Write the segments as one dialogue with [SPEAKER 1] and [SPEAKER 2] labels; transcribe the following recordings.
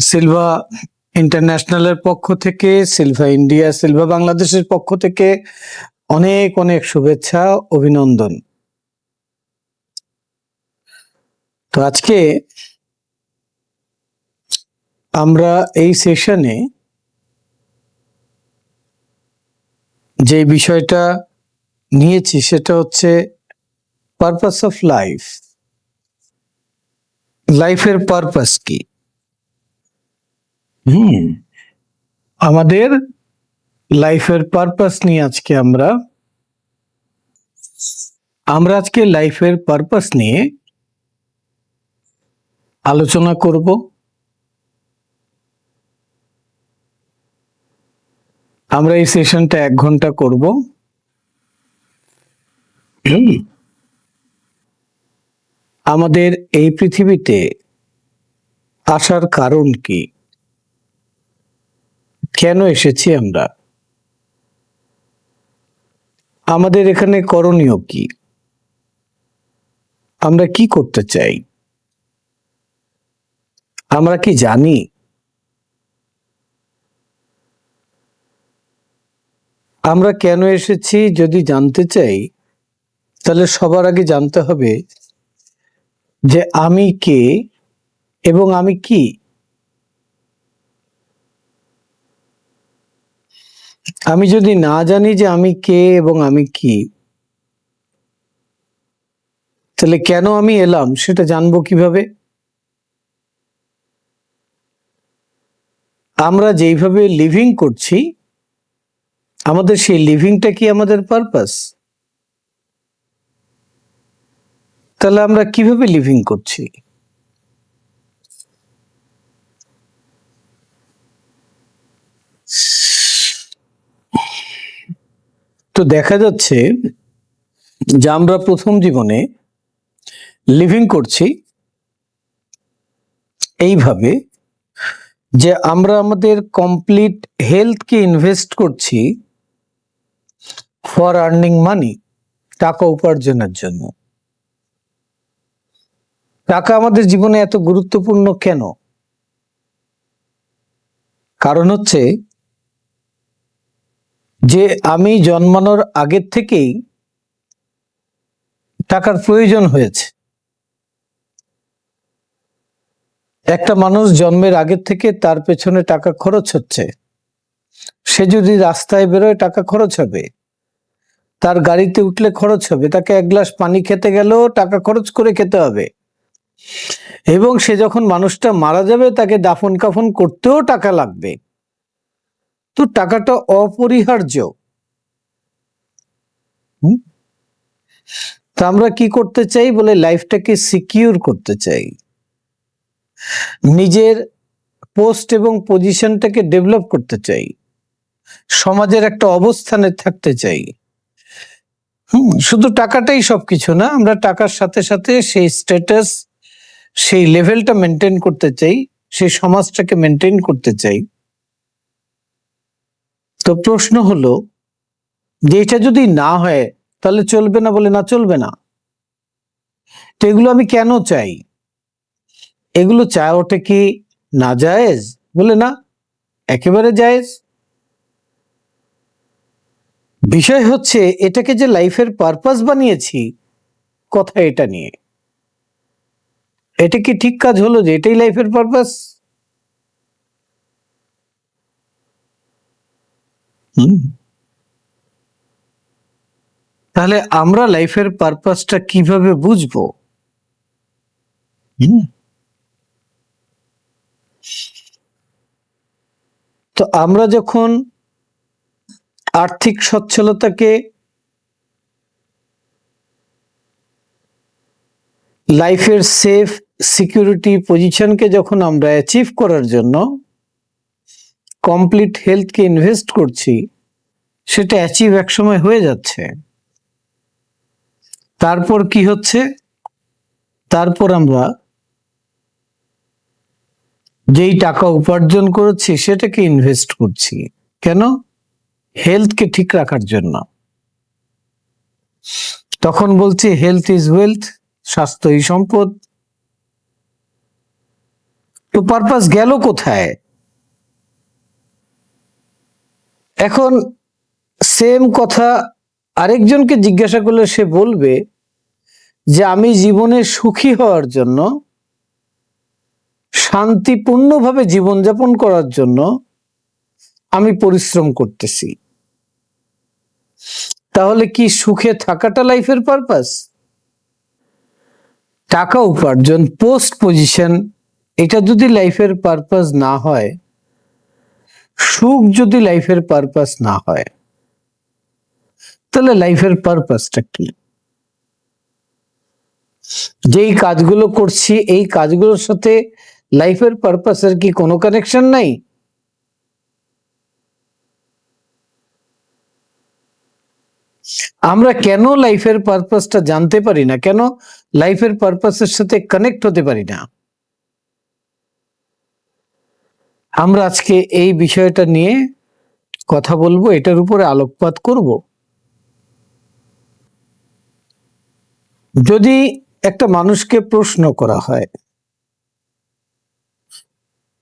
[SPEAKER 1] Silva ইন্টারন্যাশনালের পক্ষ থেকে, Silva India, Silva বাংলাদেশের পক্ষ থেকে অনেক অনেক শুভেচ্ছা, অভিনন্দন। তো আজকে আমরা এই সেশনে যে বিষয়টা নিয়েছি সেটা হচ্ছে পারপাস অফ লাইফ। লাইফের পারপাস কি? আমাদের লাইফের পারপাস নিয়ে আজকে আমরা আজকে লাইফের পারপাস নিয়ে আলোচনা করব। আমরা এই সেশনটা 1 ঘন্টা করব। আমাদের এই পৃথিবীতে আসার কারণ কি, কেন এসেছি আমরা, আমাদের এখানে করণীয় কি, আমরা কি করতে চাই, আমরা কি জানি, আমরা কেন এসেছি যদি জানতে চাই তাহলে সবার আগে জানতে হবে যে আমি কে এবং আমি কি। আমি যদি না জানি যে আমি কে এবং আমি কি, তাহলে কেন আমি এলাম সেটা জানবো কিভাবে? আমরা যেইভাবে লিভিং করছি, আমাদের সেই লিভিংটা কি আমাদের পারপাস? তাহলে আমরা কিভাবে লিভিং করছি? তো দেখা যাচ্ছে যে আমরা প্রথম জীবনে লিভিং করছি এইভাবে যে আমরা আমাদের কমপ্লিট হেলথকে ইনভেস্ট করছি ফর আর্নিং মানি, টাকা উপার্জনের জন্য। টাকা আমাদের জীবনে এত গুরুত্বপূর্ণ কেন? কারণ হচ্ছে যে আমি জন্মানোর আগের থেকেই টাকার প্রয়োজন হয়েছে। একটা মানুষ জন্মের আগের থেকে তার পেছনে টাকা খরচ হচ্ছে। সে যদি রাস্তায় বেরোয় টাকা খরচ হবে, তার গাড়িতে উঠলে খরচ হবে, তাকে 1 গ্লাস পানি খেতে গেলেও টাকা খরচ করে খেতে হবে, এবং সে যখন মানুষটা মারা যাবে তাকে দাফন কাফন করতেও টাকা লাগবে। তো টাকাটা অপরিহার্য। তা আমরা কি করতে চাই বলে লাইফটাকে সিকিউর করতে চাই, নিজের পোস্ট এবং পজিশনটাকে ডেভেলপ করতে চাই, সমাজের একটা অবস্থানে থাকতে চাই। শুধু টাকাটাই সবকিছু না, আমরা টাকার সাথে সাথে সেই স্ট্যাটাস, সেই লেভেলটা মেনটেন করতে চাই, সেই সমাজটাকে মেনটেন করতে চাই। তো প্রশ্ন হলো যে এটা যদি না হয় তাহলে চলবে না? বলে না, চলবে না। তো এগুলো আমি কেন চাই? এগুলো চাওয়াটা কি নাজায়েজ? বলে না, একেবারে জায়েজ। বিষয় হচ্ছে এটাকে যে লাইফের পারপাস বানিয়েছি, কথা এটা নিয়ে। এটা কি ঠিক কাজ হলো যে এটাই লাইফের পারপাস? তাহলে আমরা লাইফের পারপাসটা কিভাবে বুঝবো? তো আমরা যখন আর্থিক সচ্ছলতাকে, লাইফের সেফ সিকিউরিটি পজিশনকে যখন আমরা অ্যাচিভ করার জন্য কমপ্লিট হেলথকে ইনভেস্ট করছি, সেটা অ্যাচিভ একসময় হয়ে যাচ্ছে। তারপর কি হচ্ছে? তারপর আমরা যেই টাকা উপার্জন করেছি সেটাকে ইনভেস্ট করছি। কেন? হেলথকে ঠিক রাখার জন্য। তখন বলছি হেলথ ইজ ওয়েলথ, স্বাস্থ্যই সম্পদ। তো পারপাস গেল কোথায়? এখন সেম কথা আরেকজনকে জিজ্ঞাসা করলে সে বলবে যে আমি জীবনে সুখী হওয়ার জন্য, শান্তিপূর্ণভাবে জীবনযাপন করার জন্য আমি পরিশ্রম করতেছি। তাহলে কি সুখে থাকাটা লাইফের পারপাস? টাকা উপার্জন, পোস্ট পজিশন, এটা যদি লাইফের পারপাস না হয়, সুখ যদি লাইফের পারপাস না হয়, তাহলে লাইফের পারপাসটা কি? যেই কাজগুলো করছি এই কাজগুলোর সাথে লাইফের পারপাসের কি কোনো কানেকশন নাই? আমরা কেন লাইফের পারপাসটা জানতে পারি না? কেন লাইফের পারপাসের সাথে কানেক্ট হতে পারি না? আমরা আজকে এই বিষয়টা নিয়ে কথা বলবো, এটার উপরে আলোকপাত করব। যদি একটা মানুষকে প্রশ্ন করা হয়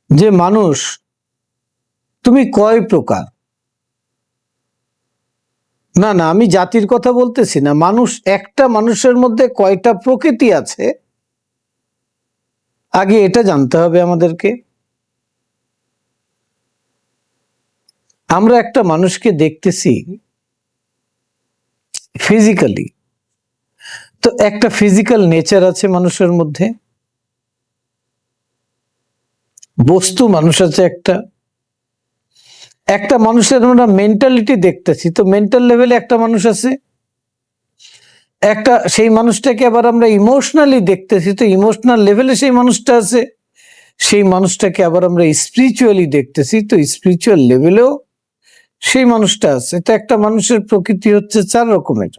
[SPEAKER 1] যে মানুষ তুমি কয় প্রকার, না না আমি জাতির কথা বলতেছি না, মানুষ, একটা মানুষের মধ্যে কয়টা প্রকৃতি আছে, আগে এটা জানতে হবে আমাদেরকে। আমরা একটা মানুষকে দেখতেছি ফিজিক্যালি, তো একটা ফিজিক্যাল নেচার আছে মানুষের মধ্যে, বস্তু মানুষ আছে একটা। একটা মানুষের আমরা মেন্টালিটি দেখতেছি, তো মেন্টাল লেভেলে একটা মানুষ আছে। একটা সেই মানুষটাকে আবার আমরা ইমোশনালি দেখতেছি, তো ইমোশনাল লেভেলে সেই মানুষটা আছে। সেই মানুষটাকে আবার আমরা স্পিরিচুয়ালি দেখতেছি, তো স্পিরিচুয়াল লেভেলেও সেই মানুষটা আছে। তো একটা মানুষের প্রকৃতি হচ্ছে 4 রকমের।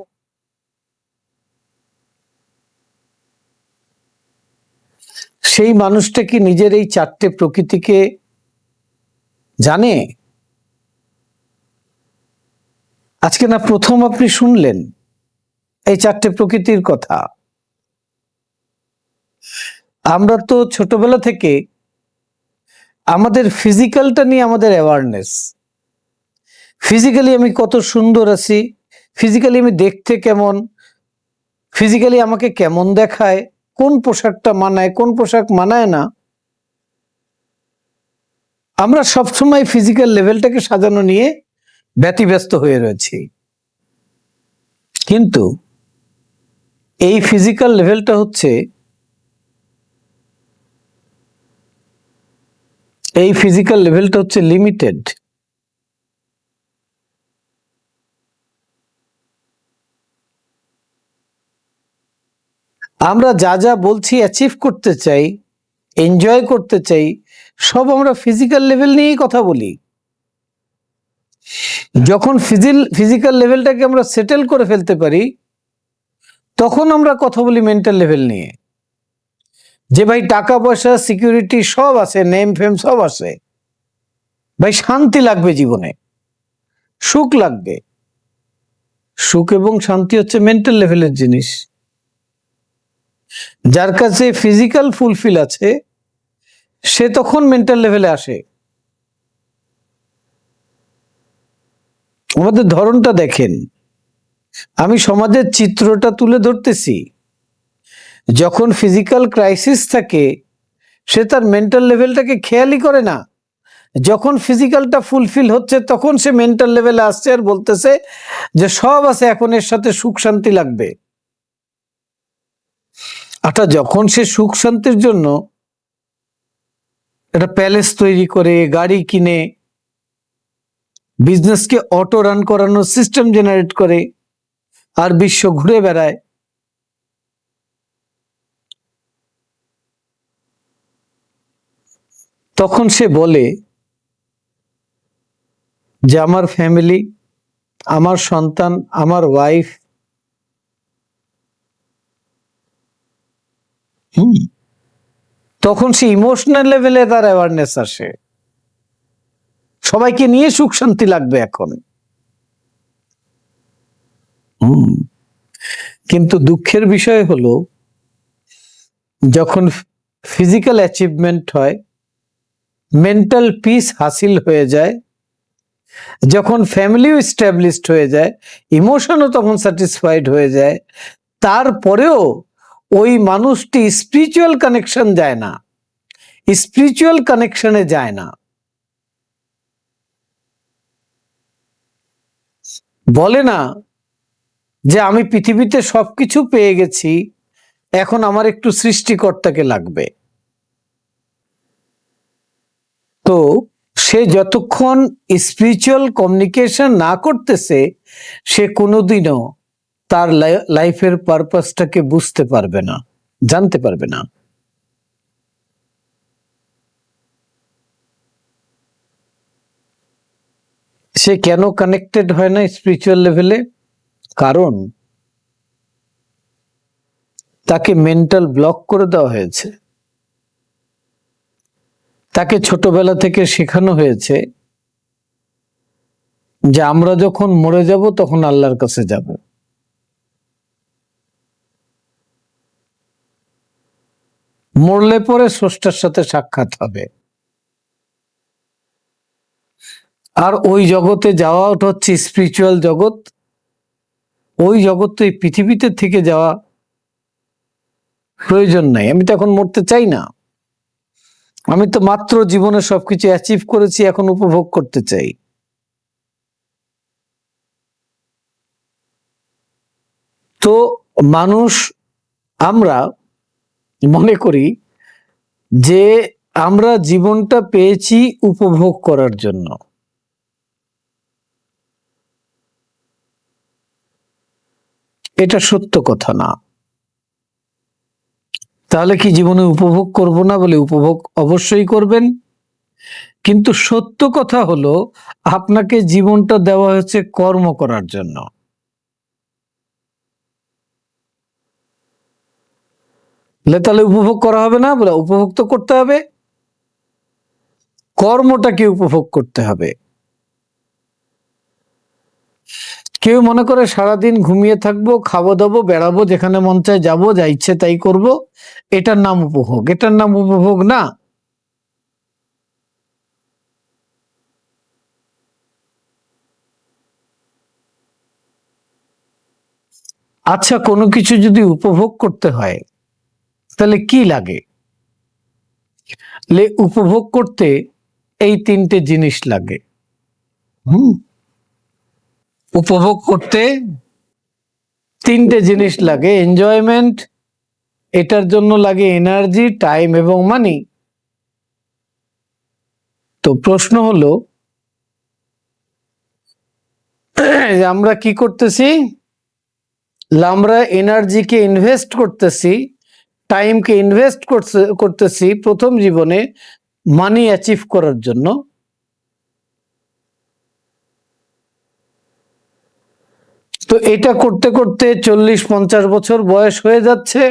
[SPEAKER 1] সেই মানুষটা কি নিজের এই 4টে প্রকৃতিকে জানে? আজকে না প্রথম আপনি শুনলেন এই 4টে প্রকৃতির কথা। আমরা তো ছোটবেলা থেকে আমাদের ফিজিক্যালটা নিয়ে আমাদের অ্যাওয়ারনেস, ফিজিক্যালি আমি কত সুন্দর আছি, ফিজিক্যালি আমি দেখতে কেমন, ফিজিক্যালি আমাকে কেমন দেখায়, কোন পোশাকটা মানায়, কোন পোশাক মানায় না, আমরা সবসময় ফিজিক্যাল লেভেলটাকে সাজানো নিয়ে ব্যতিব্যস্ত হয়ে রয়েছি। কিন্তু এই ফিজিক্যাল লেভেলটা হচ্ছে, এই ফিজিক্যাল লেভেলটা হচ্ছে লিমিটেড। আমরা যা যা বলছি অ্যাচিভ করতে চাই, এনজয় করতে চাই, সব আমরা ফিজিক্যাল লেভেল নিয়েই কথা বলি। যখন ফিজিক্যাল লেভেলটাকে আমরা সেটেল করে ফেলতে পারি, তখন আমরা কথা বলি মেন্টাল লেভেল নিয়ে। যে ভাই টাকা পয়সা সিকিউরিটি সব আছে, নেম ফেম সব আছে, ভাই শান্তি লাগবে জীবনে, সুখ লাগবে। সুখ এবং শান্তি হচ্ছে মেন্টাল লেভেলের জিনিস। যার কাছে ফিজিক্যাল ফুলফিল আছে সে তখন মেন্টাল লেভেলে আসে। আমাদের ধরনটা দেখেন, আমি সমাজের চিত্রটা তুলে ধরতেছি। যখন ফিজিক্যাল ক্রাইসিস থাকে সে তার মেন্টাল লেভেলটাকে খেয়ালই করে না। যখন ফিজিক্যালটা ফুলফিল হচ্ছে তখন সে মেন্টাল লেভেলে আসছে আর বলতেছে যে সব আছে, এখন এর সাথে সুখ শান্তি লাগবে। অর্থাৎ যখন সে সুখ শান্তির জন্য একটা প্যালেস তৈরি করে, গাড়ি কিনে, বিজনেসকে অটো রান করানোর সিস্টেম জেনারেট করে, আর বিশ্ব ঘুরে বেড়ায়, তখন সে বলে যে আমার ফ্যামিলি, আমার সন্তান, আমার ওয়াইফ, তখন সে ইমোশনাল লেভেলে তার অ্যাওয়ারনেস আসে, সবাইকে নিয়ে সুখ শান্তি লাগবে এখন। কিন্তু দুঃখের বিষয় হলো, যখন ফিজিক্যাল অ্যাচিভমেন্ট হয় মেন্টাল পিস হাসিল হয়ে যায়, যখন ফ্যামিলিও এস্টাবলিশড হয়ে যায়, ইমোশনও তখন স্যাটিসফাইড হয়ে যায়, তারপরেও ওই মানুষটি স্পিরিচুয়াল কানেকশন যায় না, স্পিরিচুয়াল কানেকশনে যায় না। বলে না যে আমি পৃথিবীতে সবকিছু পেয়ে গেছি, এখন আমার একটু সৃষ্টিকর্তাকে লাগবে। তো সে যতক্ষণ স্পিরিচুয়াল কমিউনিকেশন না করতেছে, সে কোনোদিনও তার লাইফের পারপাসটাকে বুঝতে পারবে না, জানতে পারবে না। সে কেন কানেক্টেড হয় না স্পিরিচুয়াল লেভেলে? কারণ তাকে মেন্টাল ব্লক করে দেওয়া হয়েছে। তাকে ছোটবেলা থেকে শেখানো হয়েছে যে আমরা যখন মরে যাব তখন আল্লাহর কাছে যাব। মরলে পরে স্রষ্টার সাথে সাক্ষাৎ হবে। আর ওই জগতে যাওয়া ওটা হচ্ছে স্পিরিচুয়াল জগৎ। ওই জগৎ তো এই পৃথিবীতে থেকে যাওয়া প্রয়োজন নাই। আমি তো এখন মরতে চাই না, আমি তো মাত্র জীবনে সবকিছু অ্যাচিভ করেছি, এখন উপভোগ করতে চাই। তো মানুষ, আমরা মনে করি যে আমরা জীবনটা পেয়েছি উপভোগ করার জন্য। এটা সত্য কথা না। তাহলে কি জীবনে উপভোগ করব না? বলে উপভোগ অবশ্যই করবেন, কিন্তু সত্য কথা হলো আপনাকে জীবনটা দেওয়া হয়েছে কর্ম করার জন্য। তাহলে উপভোগ করা হবে না? বলে উপভোগ তো করতে হবে, কর্মটাকে উপভোগ করতে হবে। কেউ মনে করে সারাদিন ঘুমিয়ে থাকবো, খাবো দাবো, বেড়াবো, যেখানে মন চায় যাবো, যা ইচ্ছে তাই করব, এটার নাম উপভোগ। এটার নাম উপভোগ না। আচ্ছা, কোনো কিছু যদি উপভোগ করতে হয় তাহলে কি লাগে? উপভোগ করতে এই তিনটে জিনিস লাগে। উপভোগ করতে তিনটে জিনিস লাগে। এনজয়মেন্ট, এটার জন্য লাগে এনার্জি, টাইম এবং মানি। তো প্রশ্ন হলো আমরা কি করতেছি? আমরা এনার্জিকে ইনভেস্ট করতেছি, টাইমকে ইনভেস্ট করতেছি প্রথম জীবনে মানি অ্যাচিভ করার জন্য। তো এটা করতে করতে 40-50 বছর বয়স হয়ে যাচ্ছে।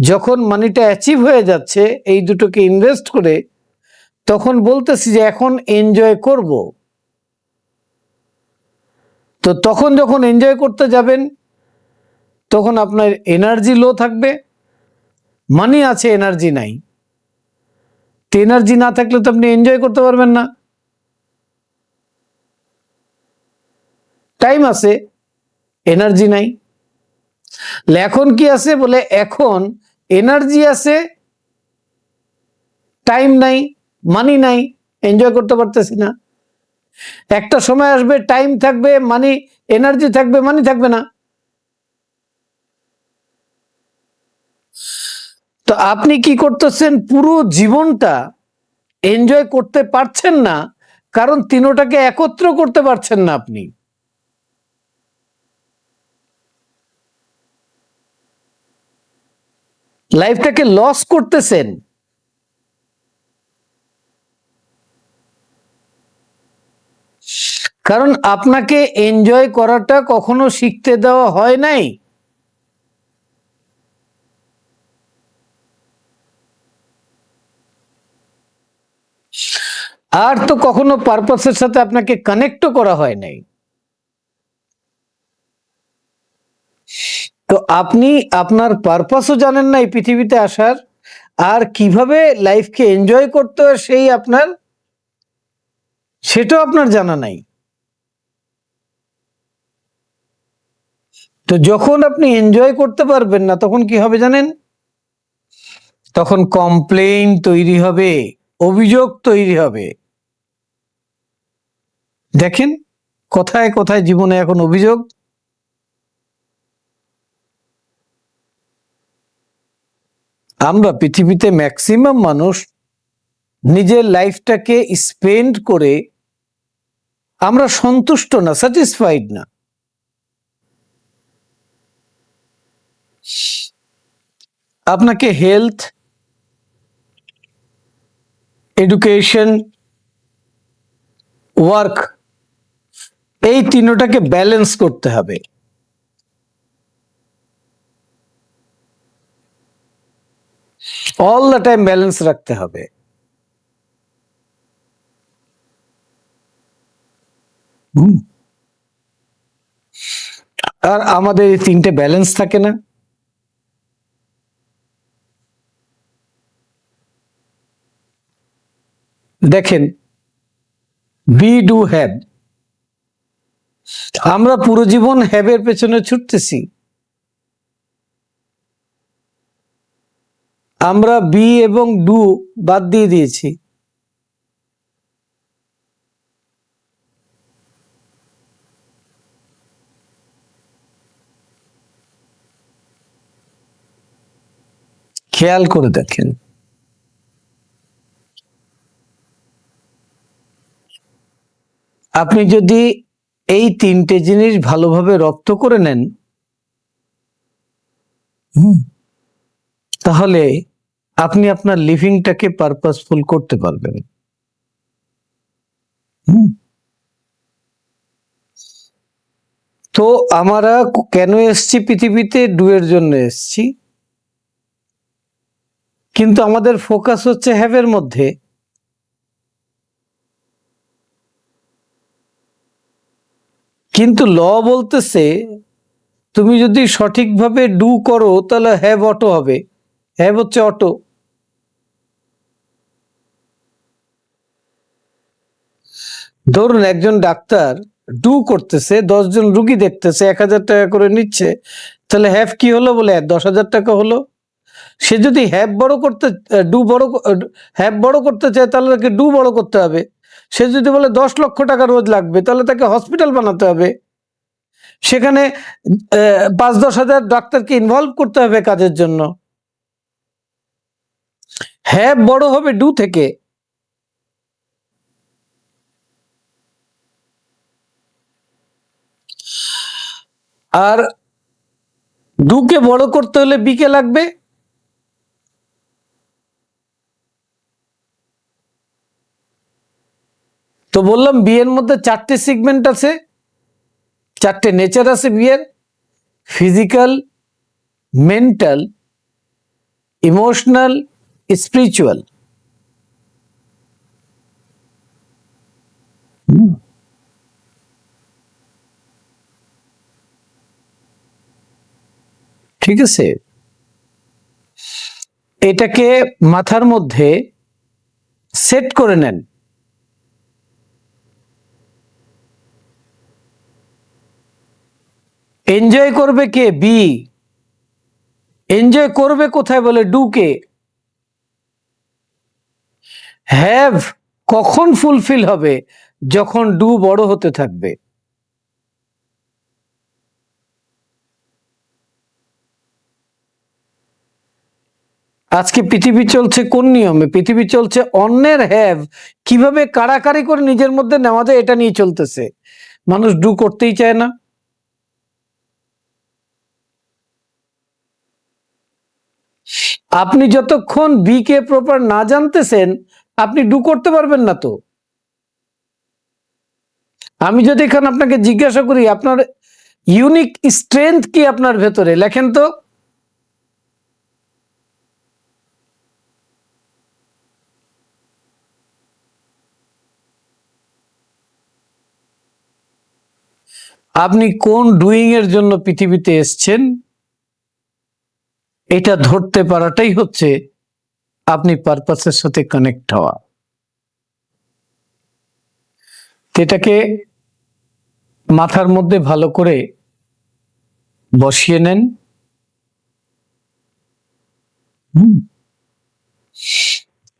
[SPEAKER 1] যখন মানিটা অ্যাচিভ হয়ে যাচ্ছে এই দুটোকে ইনভেস্ট করে, তখন বলতেছি যে এখন এনজয় করব। তো তখন যখন এনজয় করতে যাবেন তখন আপনার এনার্জি লো থাকবে। মানি আছে, এনার্জি নাই। তো এনার্জি না থাকলে তো আপনি এনজয় করতে পারবেন না। টাইম আছে, এনার্জি নাই। এখন কি আছে? বলে এখন এনার্জি আছে, টাইম নাই, মানি নাই, এনজয় করতে পারতেছি না। একটা সময় আসবে টাইম থাকবে, মানি, এনার্জি থাকবে, মানি থাকবে না। তো আপনি কি করতেছেন? পুরো জীবনটা এনজয় করতে পারছেন না, কারণ তিনোটাকে একত্র করতে পারছেন না। আপনি লাইফটাকে লস করতেছেন। কারণ আপনাকে এনজয় করাটা কখনো শিখতে দেওয়া হয় নাই। আর তো কখনো পারপাসের সাথে আপনাকে কানেক্টও করা হয় নাই। তো আপনি আপনার পারপাসও জানেন না এই পৃথিবীতে আসার, আর কিভাবে লাইফকে এনজয় করতে হয় সেটাও আপনার জানা নাই। তো যখন আপনি এনজয় করতে পারবেন না, তখন কি হবে জানেন? তখন কমপ্লেইন তৈরি হবে, অভিযোগ তৈরি হবে। দেখেন কোথায় কোথায় জীবনে এখন অভিযোগ। আমরা পৃথিবীতে ম্যাক্সিমাম মানুষ নিজের লাইফটাকে স্পেন্ড করে আমরা সন্তুষ্ট না, স্যাটিসফাইড না। আপনাকে হেলথ, এডুকেশন, ওয়ার্ক, এই তিনটাকে ব্যালেন্স করতে হবে। অল দ্য টাইম ব্যালেন্স রাখতে হবে। আর আমাদের এই তিনটে ব্যালেন্স থাকে না। দেখেন, বি ডু হ্যাভ, আমরা পুরো জীবন হ্যাভের পেছনে ছুটতেছি। আমরা বি এবং ডু বাদ দিয়ে দিয়েছি। খেয়াল করে দেখেন, আপনি যদি এই তিনটে জিনিস ভালোভাবে রপ্ত করে নেন, তাহলে আপনি আপনার লিভিংটাকে পারপাসফুল করতে পারবেন। তো আমরা কেন এসছি পৃথিবীতে? ডু এর জন্য এসছি, কিন্তু আমাদের ফোকাস হচ্ছে হ্যাভের মধ্যে। কিন্তু ল বলতেছে তুমি যদি সঠিকভাবে ডু করো তাহলে হ্যাভ অটো হবে। হ্যাভ হচ্ছে অটো। ধরুন একজন ডাক্তার ডু করতেছে, 10 জন রুগী দেখতেছে, 1000 টাকা করে নিচ্ছে, তাহলে হ্যাভ কি হলো? বলে 10,000 টাকা হলো। সে যদি হ্যাভ বড় করতে হ্যাভ বড় করতে চায়, তাহলে তাকে ডু বড় করতে হবে। সে যদি বলে 10 লক্ষ টাকা রোজ লাগবে, তাহলে তাকে হসপিটাল বানাতে হবে। সেখানে 5-10 হাজার ডাক্তারকে ইনভলভ করতে হবে কাজের জন্য। হ্যাভ বড় হবে ডু থেকে। আর ডুকে বড় করতে হলে বিকে লাগবে। তো বললাম বিয়ের মধ্যে 4টে সেগমেন্ট আছে, 4টে নেচার আছে বিয়ের: ফিজিক্যাল, মেন্টাল, ইমোশনাল, স্পিরিচুয়াল। ঠিক আছে, এটাকে মাথার মধ্যে সেট করে নেন। এনজয় করবে কে? বি। এনজয় করবে কোথায়? বলে ডু কে। হ্যাভ কখন ফুলফিল হবে? যখন ডু বড় হতে থাকবে। আজকে পৃথিবী চলছে কোন নিয়মে? পৃথিবী চলছে অন্যের হ্যাভ কিভাবে কাড়াকাড়ি করে নিজের মধ্যে নেওয়া যায়, এটা নিয়ে চলতেছে। মানুষ ডু করতেই চায় না। আপনি যতক্ষণ বি কে প্রপার না জানতেছেন, আপনি ডু করতে পারবেন না। তো আমি যদি এখানে আপনাকে জিজ্ঞাসা করি আপনার ইউনিক স্ট্রেংথ কি আপনার ভেতরে, লেখেন তো। আপনি কোন ডুইং এর জন্য পৃথিবীতে এসছেন, এটা ধরতে পারাটাই হচ্ছে আপনি পারপাসের সাথে কানেক্ট হওয়া। এটাকে মাথার মধ্যে ভালো করে বসিয়ে নেন।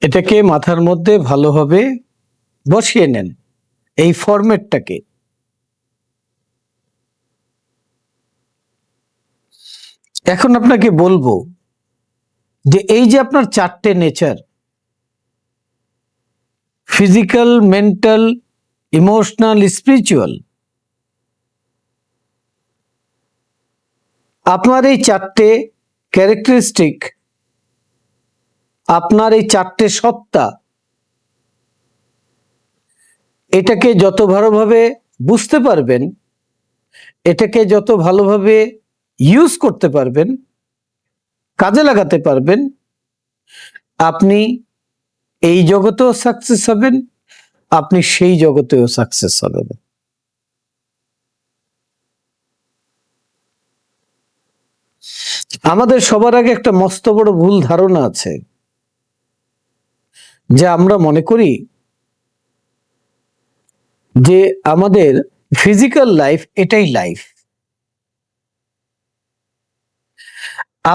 [SPEAKER 1] এটাকে মাথার মধ্যে ভালোভাবে বসিয়ে নেন, এই ফরম্যাটটাকে। এখন আপনাকে বলবো যে এই যে আপনার চারটে nature, physical, mental, emotional, spiritual, আপনার এই চারটে ক্যারেক্টারিস্টিক, আপনার এই চারটে সত্তা, এটাকে যত ভালোভাবে বুঝতে পারবেন, এটাকে যত ভালোভাবে ইউজ করতে পারবেন, কাজে লাগাতে পারবেন, আপনি এই জগতেও সাকসেস হবেন, আপনি সেই জগতেও সাকসেস হবেন। আমাদের সবার আগে একটা মস্ত বড় ভুল ধারণা আছে, যে আমরা মনে করি যে আমাদের ফিজিক্যাল লাইফ এটাই লাইফ।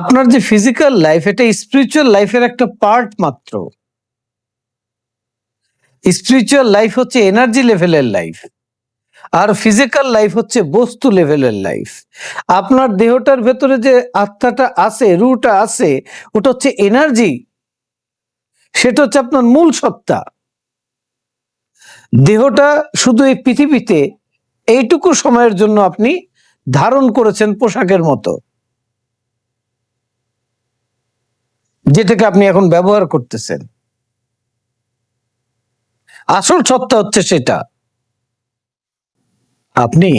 [SPEAKER 1] আপনার যে ফিজিক্যাল লাইফ, এটা স্পিরিচুয়াল লাইফের একটা পার্ট মাত্র। স্পিরিচুয়াল লাইফ হচ্ছে এনার্জি লেভেলের লাইফ, আর ফিজিক্যাল লাইফ হচ্ছে বস্তু লেভেলের লাইফ। আপনার দেহটার ভেতরে যে আত্মাটা আছে, রুটা আছে, ওটা হচ্ছে এনার্জি, সেটা হচ্ছে আপনার মূল সত্তা। দেহটা শুধু এই পৃথিবীতে এইটুকু সময়ের জন্য আপনি ধারণ করেছেন পোশাকের মতো, যেটাকে আপনি এখন ব্যবহার করতেছেন। আসল সত্তা হচ্ছে সেটা। আপনি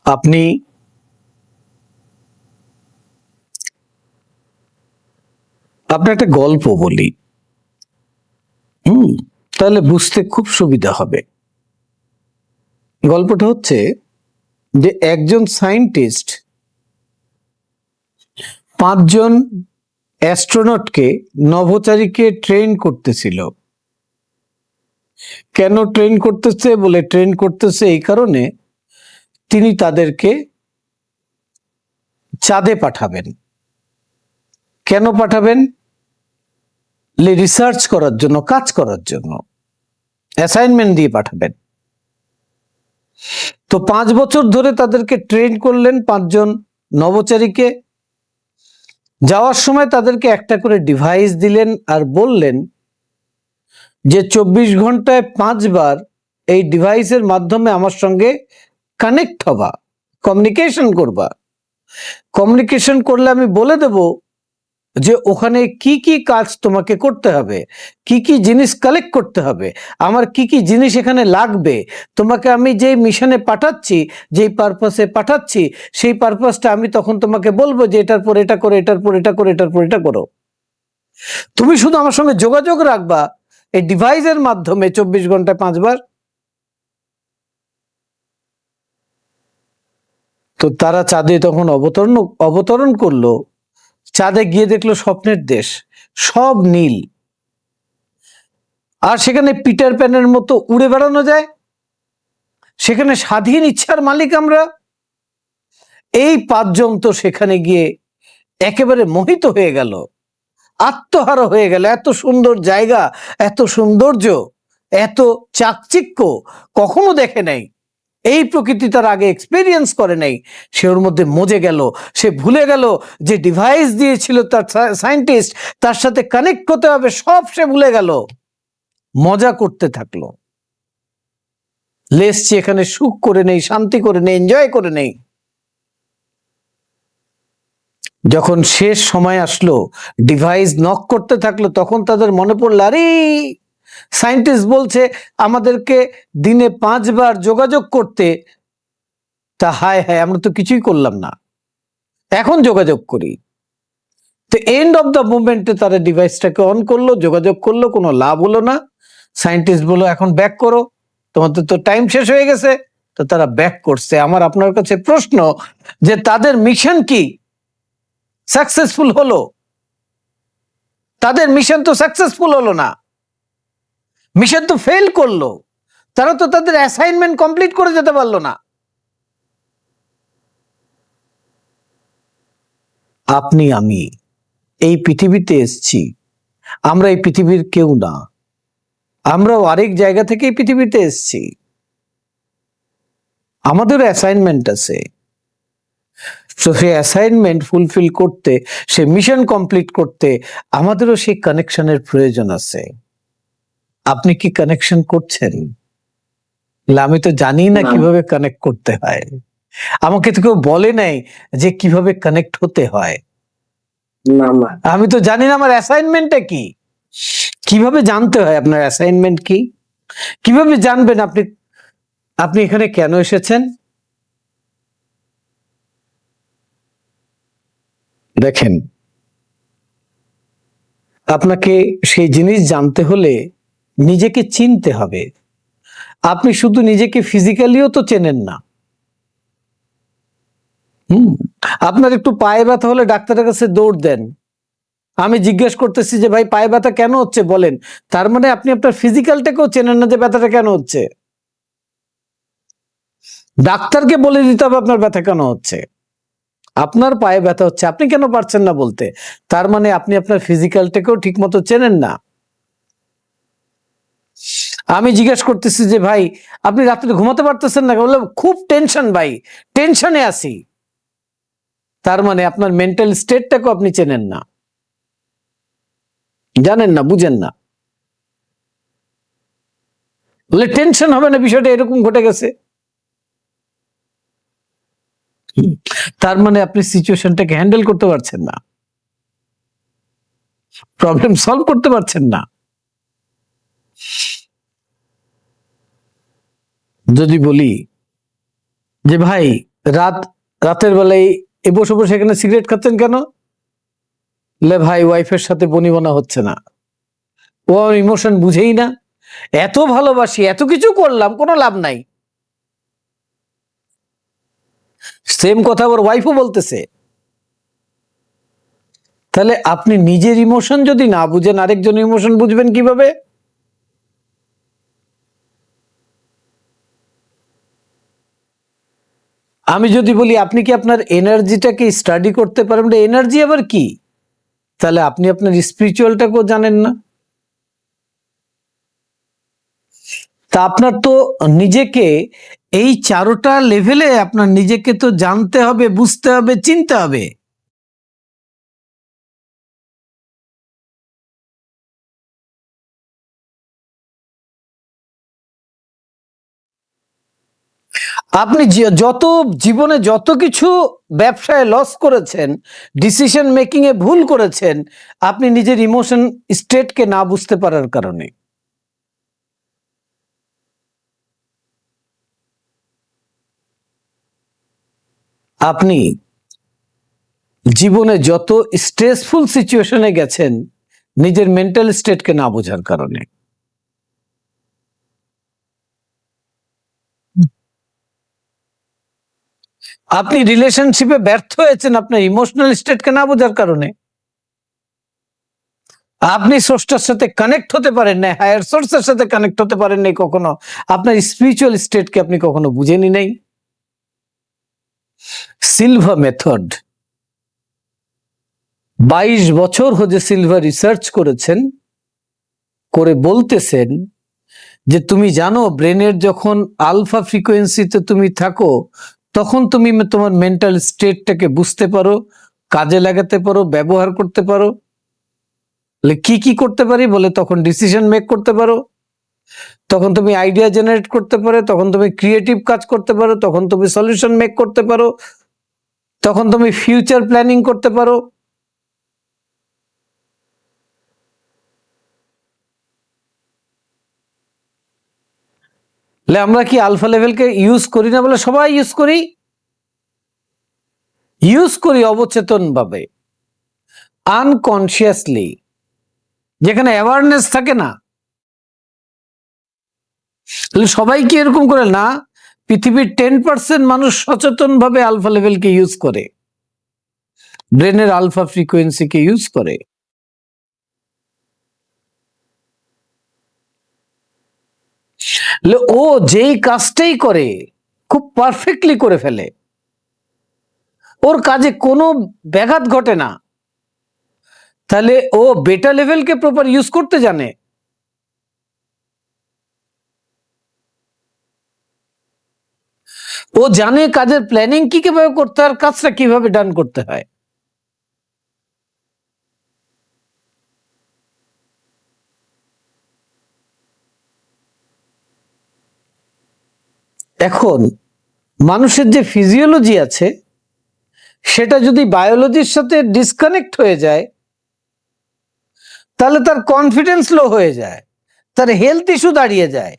[SPEAKER 1] আপনি আপনার একটা গল্প বলি, তাহলে বুঝতে খুব সুবিধা হবে। গল্পটা হচ্ছে যে একজন সায়েন্টিস্ট 5 জন অ্যাস্ট্রোনটকে, নভোচারীকে ট্রেন করতেছিল। কেন ট্রেন করতেছে? বলে ট্রেন করতেছে এই কারণে তিনি তাদেরকে চাঁদে পাঠাবেন। কেন পাঠাবেন? রিসার্চ করার জন্য, কাজ করার জন্য, অ্যাসাইনমেন্ট দিয়ে পাঠাবেন। তো 5 বছর ধরে তাদেরকে ট্রেন করলেন 5 জন নভোচারীকে। যাওয়ার সময় তাদেরকে একটা করে ডিভাইস দিলেন আর বললেন যে 24 ঘন্টায় 5 বার এই ডিভাইসের মাধ্যমে আমার সঙ্গে কানেক্ট হবা, কমিউনিকেশন করবা। কমিউনিকেশন করলে আমি বলে দেব যে ওখানে কি কি কাজ তোমাকে করতে হবে, কি কি জিনিস কালেক্ট করতে হবে, আমার কি কি জিনিস এখানে লাগবে। তোমাকে আমি যেই মিশনে পাঠাচ্ছি, যেই পারপাসে পাঠাচ্ছি, সেই পারপাসটা আমি তখন তোমাকে বলবো যে এটার পর এটা করো, এটার পর এটা করো, এটার পর এটা করো। তুমি শুধু আমার সঙ্গে যোগাযোগ রাখবা এই ডিভাইসের মাধ্যমে 24 ঘন্টায় 5 বার। তো তারা চাঁদে তখন অবতরণ করলো। চাঁদে গিয়ে দেখলো স্বপ্নের দেশ, সব নীল, আর সেখানে পিটার প্যানের মতো উড়ে বেড়ানো যায়। সেখানে স্বাধীন ইচ্ছার মালিক আমরা। এই 5 জন তো সেখানে গিয়ে একেবারে মোহিত হয়ে গেল, আত্মহারা হয়ে গেল। এত সুন্দর জায়গা, এত সৌন্দর্য, এত চাকচিক্য কখনো দেখে নাই। এই প্রকৃতি তার আগে এক্সপেরিয়েন্স করে নাই। সে ওর মধ্যে মজে গেল। সে ভুলে গেল যে ডিভাইস দিয়েছিল তার সায়েন্টিস্ট, তার সাথে কানেক্ট হতে হবে, সব সে ভুলে গেল। মজা করতে থাকলো। লেসছি এখানে সুখ করে নেই, শান্তি করে নেই, এনজয় করে নেই। যখন শেষ সময় আসলো, ডিভাইস নক করতে থাকলো, তখন তাদের মনে পড়লো, আরে সায়েন্টিস্ট বলছে আমাদেরকে দিনে 5 বার যোগাযোগ করতে। তা হায় হায়, আমরা তো কিছুই করলাম না, এখন যোগাযোগ করি। তো এন্ড অফ দ্য মুভমেন্টে তারা ডিভাইসটাকে অন করলো, যোগাযোগ করলো, কোনো লাভ হলো না। সায়েন্টিস্ট বললো এখন ব্যাক করো, তোমাদের তো টাইম শেষ হয়ে গেছে। তো তারা ব্যাক করছে। আমার আপনার কাছে প্রশ্ন যে তাদের মিশন কি? সাকসেসফুল হলো, তাদের মিশন তো সাকসেসফুল হলো না, মিশন তো ফেল করলো, তারা তো তাদের অ্যাসাইনমেন্ট কমপ্লিট করে যেতে পারলো না। আপনি আমি এই পৃথিবীতে এসেছি, আমরা এই পৃথিবীর কেউ না, আমরাও আরেক জায়গা থেকে এই পৃথিবীতে এসেছি, আমাদেরও অ্যাসাইনমেন্ট আছে। তো সেই অ্যাসাইনমেন্ট ফুলফিল করতে, সে মিশন কমপ্লিট করতে আমাদেরও সেই কানেকশনের প্রয়োজন আছে। আপনি কি কানেকশন করছেন? আমি তো জানি না কিভাবে কানেক্ট করতে হয়, আমাকে তো কেউ বলে নাই যে কিভাবে কানেক্ট হতে হয়। আমি তো জানি না আমার অ্যাসাইনমেন্টটা কি, কিভাবে জানতে হয় আপনার অ্যাসাইনমেন্ট কি, কিভাবে জানবেন আপনি আপনি এখানে কেন এসেছেন? দেখেন, আপনাকে সেই জিনিস জানতে হলে নিজেকে চিনতে হবে। আপনি শুধু নিজেকে ফিজিক্যালিও তো চেনেন না। আপনার একটু পায়ে ব্যথা হলে ডাক্তারের কাছে দৌড় দেন, আমি জিজ্ঞেস করতেছি যে ভাই পায়ে ব্যথা কেন হচ্ছে বলেন, তার মানে আপনি আপনার ফিজিক্যালটাকেও চেনেন না যে ব্যথাটা কেন হচ্ছে। ডাক্তারকে বলে দিতে হবে আপনার ব্যথা কেন হচ্ছে। আপনার পায়ে ব্যথা হচ্ছে, আপনি কেন পারছেন না বলতে, তার মানে আপনি আপনার ফিজিক্যালটাকেও ঠিক মতো চেনেন না। আমি জিজ্ঞেস করতেছি যে ভাই আপনি রাত্রে ঘুমাতে পারতেছেন না, বললাম খুব টেনশন ভাই, টেনশনে আছি, তার মানে আপনার মেন্টাল স্টেটটাকেও আপনি চেনেন না, জানেন না, বুঝেন না। বলে টেনশন হবে না, বিষয়টা এরকম ঘটে গেছে, তার মানে আপনি সিচুয়েশনটাকে হ্যান্ডেল করতে পারছেন না, প্রবলেম সলভ করতে পারছেন না। যদি বলি যে ভাই রাতের বেলায় এ বসে বসে এখানে সিগারেট খাচ্ছেন কেন, লে ভাই ওয়াইফের সাথে বনিবনা হচ্ছে না, ও ইমোশন বুঝেই না, এত ভালোবাসি, এত কিছু করলাম, কোনো লাভ নাই। সেম কথা ওর ওয়াইফও বলতেছে। তাহলে আপনি নিজের ইমোশন যদি না বুঝেন, আরেকজন ইমোশন বুঝবেন কিভাবে? আমি যদি বলি আপনি কি আপনার এনার্জিটাকে স্টাডি করতে পারেন, এনার্জি আবার কি, তাহলে আপনি আপনার স্পিরিচুয়ালটাকেও জানেন না। তা আপনার তো নিজেকে এই চারোটা লেভেলে আপনার নিজেকে তো জানতে হবে, বুঝতে হবে, চিনতে হবে। আপনি যত জীবনে যত কিছু ব্যবসায় লস করেছেন, ডিসিশন মেকিং এ ভুল করেছেন, আপনি নিজের ইমোশন স্টেটকে না বুঝতে পারার কারণে। আপনি জীবনে যত স্ট্রেসফুল সিচুয়েশনে গেছেন, নিজের মেন্টাল স্টেটকে না বোঝার কারণে। আপনি রিলেশনশিপে ব্যর্থ হয়েছেন আপনার ইমোশনাল স্টেটকে না বোঝার কারণে। আপনি স্রষ্টার সাথে কানেক্ট হতে পারেন না, হায়ার সোর্সের সাথে কানেক্ট হতে পারেন নাই কখনো, আপনার স্পিরিচুয়াল স্টেটকে আপনি কখনো বুঝেনি নাই। সিলভা মেথড 22 বছর হতে সিলভা রিসার্চ করেছেন, করে বলতেছেন যে তুমি জানো ব্রেনের যখন আলফা ফ্রিকোয়েন্সিতে তুমি থাকো, তখন তুমি তোমার মেন্টাল স্টেটটাকে বুঝতে পারো, কাজে লাগাতে পারো, ব্যবহার করতে পারো। কি কি করতে পারি বলে, তখন ডিসিশন মেক করতে পারো, তখন তুমি আইডিয়া জেনারেট করতে পারো, তখন তুমি ক্রিয়েটিভ কাজ করতে পারো, তখন তুমি সলিউশন মেক করতে পারো, তখন তুমি ফিউচার প্ল্যানিং করতে পারো। আমরা কি আলফা লেভেলকে ইউজ করি না বলে? সবাই ইউজ করি অবচেতন ভাবে, আনকনসিয়াসলি, যেখানে অ্যাওয়ারনেস থাকে না। সবাই কি এরকম করে না, পৃথিবীর 10% মানুষ সচেতন ভাবে আলফা লেভেলকে ইউজ করে। ব্রেনের আলফা ফ্রিকোয়েন্সিকে ইউজ করে। ও যেই কাজটাই করে খুব পারফেক্টলি করে ফেলে, ওর কাজে কোনো ব্যাঘাত ঘটে না, তাহলে ও বেটা লেভেলকে প্রপার ইউজ করতে জানে। ও জানে কাজের প্ল্যানিং কিভাবে করতে হয়, কাজটা কিভাবে ডান করতে হয়। এখন মানুষের যে ফিজিওলজি আছে সেটা যদি বায়োলজির সাথে ডিসকানেক্ট হয়ে যায়, তাহলে তার কনফিডেন্স লো হয়ে যায়, তার হেলথ ইস্যু দাঁড়িয়ে যায়।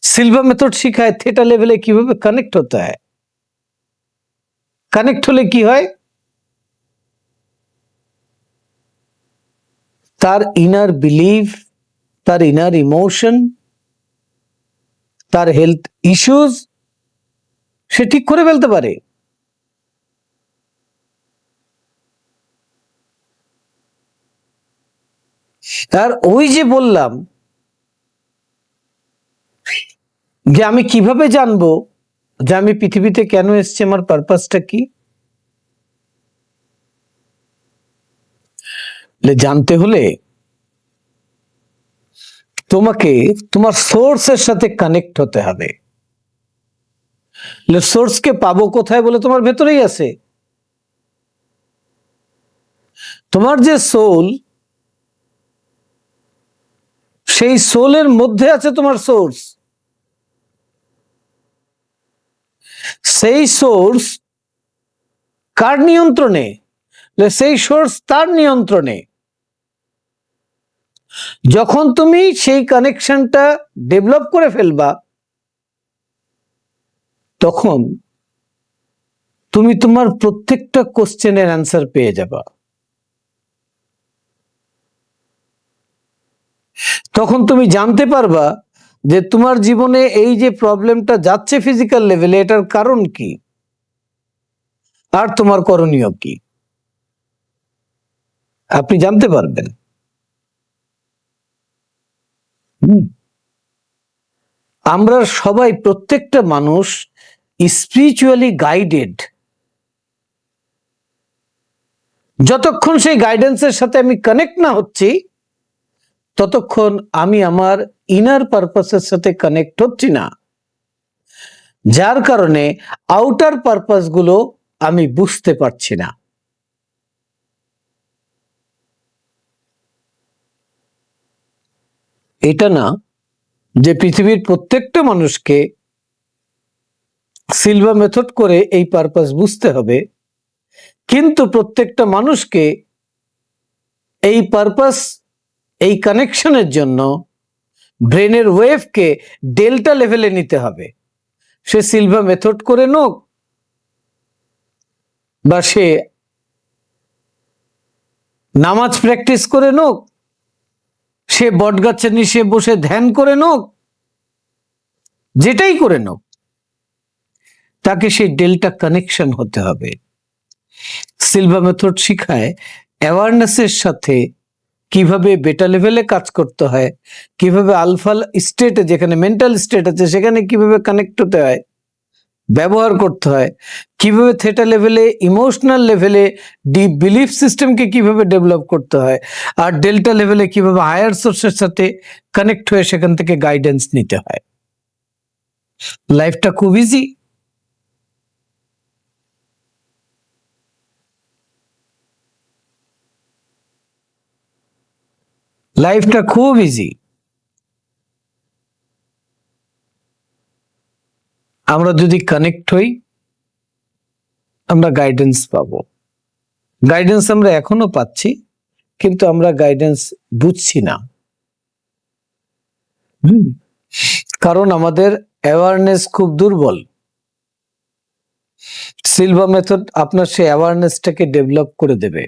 [SPEAKER 1] সিলভা মেথড শিখায় থেটা লেভেলে কিভাবে কানেক্ট হতে হয়। কানেক্ট হলে কি হয়, তার ইনার বিলিভ, তার ইনার ইমোশন, তার হেলথ ইস্যুস সে ঠিক করে ফেলতে পারে। আর ওই যে বললাম যে আমি কিভাবে জানবো যে আমি পৃথিবীতে কেন এসেছি, আমার পারপাসটা কি, জানতে হলে তোমাকে তোমার সোর্সের সাথে কানেক্ট হতে হবে। সোর্সকে পাবো কোথায় বলে, তোমার ভেতরেই আছে। তোমার যে সোল, সেই সোলের মধ্যে আছে তোমার সোর্স। সেই সোর্স কার নিয়ন্ত্রণে, সেই সোর্স তার নিয়ন্ত্রণে। যখন তুমি সেই কানেকশনটা ডেভেলপ করে ফেলবা, তখন তুমি তোমার প্রত্যেকটা কোশ্চেনের অ্যান্সার পেয়ে যাবা। তখন তুমি জানতে পারবা যে তোমার জীবনে এই যে প্রবলেমটা যাচ্ছে ফিজিক্যাল লেভেলে, এটার কারণ কি আর তোমার করণীয় কি, আপনি জানতে পারবেন। আমরা সবাই, প্রত্যেকটা মানুষ স্পিরিচুয়ালি গাইডেড। যতক্ষণ সেই গাইডেন্সের সাথে আমি কানেক্ট না হচ্ছি, ততক্ষণ আমি আমার ইনার পারপাসের সাথে কানেক্ট হচ্ছি না, যার কারণে আউটার পারপাস গুলো আমি বুঝতে পারছি না। এটা না যে পৃথিবীর প্রত্যেকটা মানুষকে সিলভা মেথড করে এই পারপাস বুঝতে হবে, কিন্তু প্রত্যেকটা মানুষকে এই পারপাস, এই কানেকশনের জন্য ব্রেনের ওয়েভকে ডেল্টা লেভেলে নিতে হবে। সে সিলভা মেথড করে নোক, বা সে নামাজ প্র্যাকটিস করে নোক, সে বটগাছের নিচে বসে ধ্যান করে নোক, যেটাই করে নোক, তাকে সেই ডেল্টা কানেকশন হতে হবে। সিলভা মেথড শিখায় অ্যাওয়ারনেসের সাথে কিভাবে বেটা লেভেলে কাজ করতে হয়, কিভাবে আলফা স্টেটে, যেখানে মেন্টাল স্টেট আছে সেখানে কিভাবে কানেক্ট হতে হয়, ব্যবহার করতে হয়, কিভাবে থেটা লেভেলে, ইমোশনাল লেভেলে ডিপ বিলিফ সিস্টেমকে কিভাবে ডেভেলপ করতে হয়, আর ডেল্টা লেভেলে কিভাবে হায়ার সোর্সের সাথে কানেক্ট হয়ে সেখান থেকে গাইডেন্স নিতে হয়। লাইফটা খুব ইজি। লাইফটা খুব ইজি। আমরা যদি কানেক্ট হই, আমরা গাইডেন্স পাবো। গাইডেন্স আমরা এখনো পাচ্ছি, কিন্তু আমরা গাইডেন্স বুঝছি না। কারণ আমাদের অ্যাওয়ারনেস খুব দুর্বল। সিলভা মেথড আপনার সেই অ্যাওয়ারনেসটাকে ডেভেলপ করে দেবে,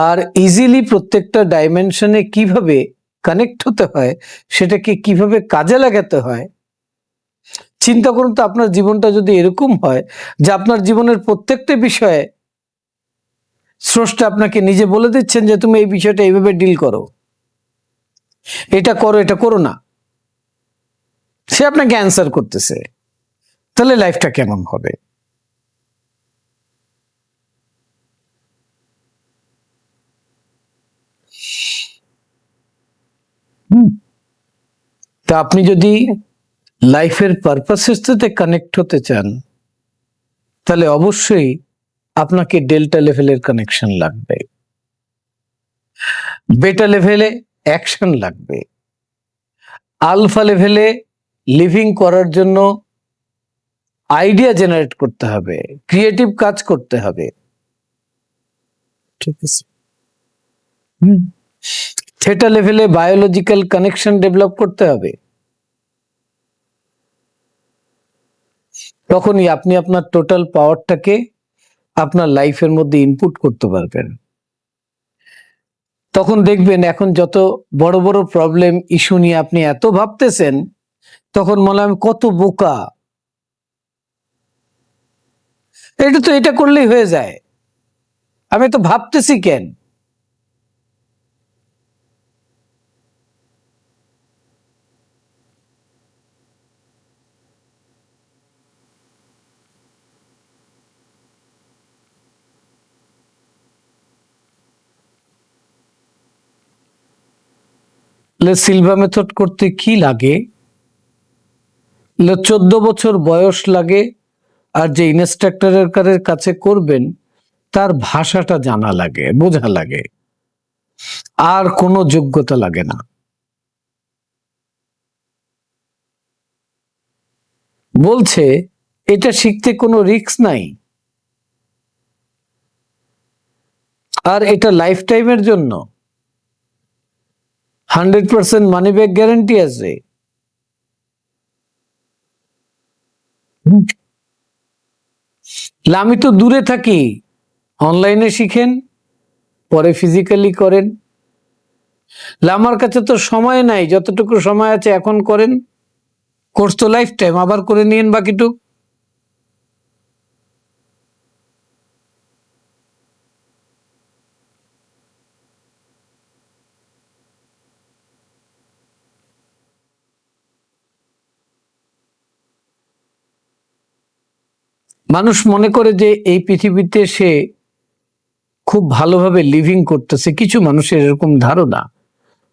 [SPEAKER 1] আর ইজিলি প্রত্যেকটা ডাইমেনশনে কিভাবে কানেক্ট হতে হয়, সেটাকে কিভাবে কাজে লাগাতে হয়, চিন্তা করুন তো, আপনার জীবনটা যদি এরকম হয় যে আপনার জীবনের প্রত্যেকটা বিষয়ে স্রষ্টা আপনাকে নিজে বলে দিচ্ছেন যে তুমি এই বিষয়টা এইভাবে ডিল করো, এটা করো, এটা করো না, সে আপনাকে অ্যান্সার করতেছে, তাহলে লাইফটা কেমন হবে? তা আপনি যদি লাইফের পারপাসের সাথে কানেক্ট হতে চান, তাহলে অবশ্যই আপনাকে ডেল্টা লেভেলের কানেকশন লাগবে, বেটা লেভেলে অ্যাকশন লাগবে, আলফা লেভেলে লিভিং করার জন্য আইডিয়া জেনারেট করতে হবে, ক্রিয়েটিভ কাজ করতে হবে, ঠিক আছে। থেটা লেভেলে বায়োলজিক্যাল কানেকশন ডেভেলপ করতে হবে। তখনই আপনি আপনার টোটাল পাওয়ারটাকে আপনার লাইফের মধ্যে ইনপুট করতে পারবেন। তখন দেখবেন এখন যত বড় বড় প্রবলেম ইস্যু নিয়ে আপনি এত ভাবতেছেন, তখন মনে হয় আমি কত বোকা, এটা করলেই হয়ে যায়, আমি তো ভাবতেছি কেন? সিলভা মেথড করতে কি লাগে? 14 বছর বয়স লাগে, আর যে ইনস্ট্রাক্টরের কাছে করবেন তার ভাষাটা জানা লাগে, বোঝা লাগে, আর কোনো যোগ্যতা লাগে না। বলছে এটা শিখতে কোনো রিস্ক নাই, আর এটা লাইফ টাইমের জন্য 100% মানি ব্যাক গ্যারান্টি আছে। আমি তো দূরে থাকি, অনলাইনে শিখেন, পরে ফিজিক্যালি করেন। আমার কাছে তো সময় নাই, যতটুকু সময় আছে এখন করেন, কোর্স তো লাইফ টাইম, আবার করে নিয়েন বাকিটুক। মানুষ মনে করে যে এই পৃথিবীতে সে খুব ভালোভাবে লিভিং করতেছে, কিছু মানুষের এরকম ধারণা,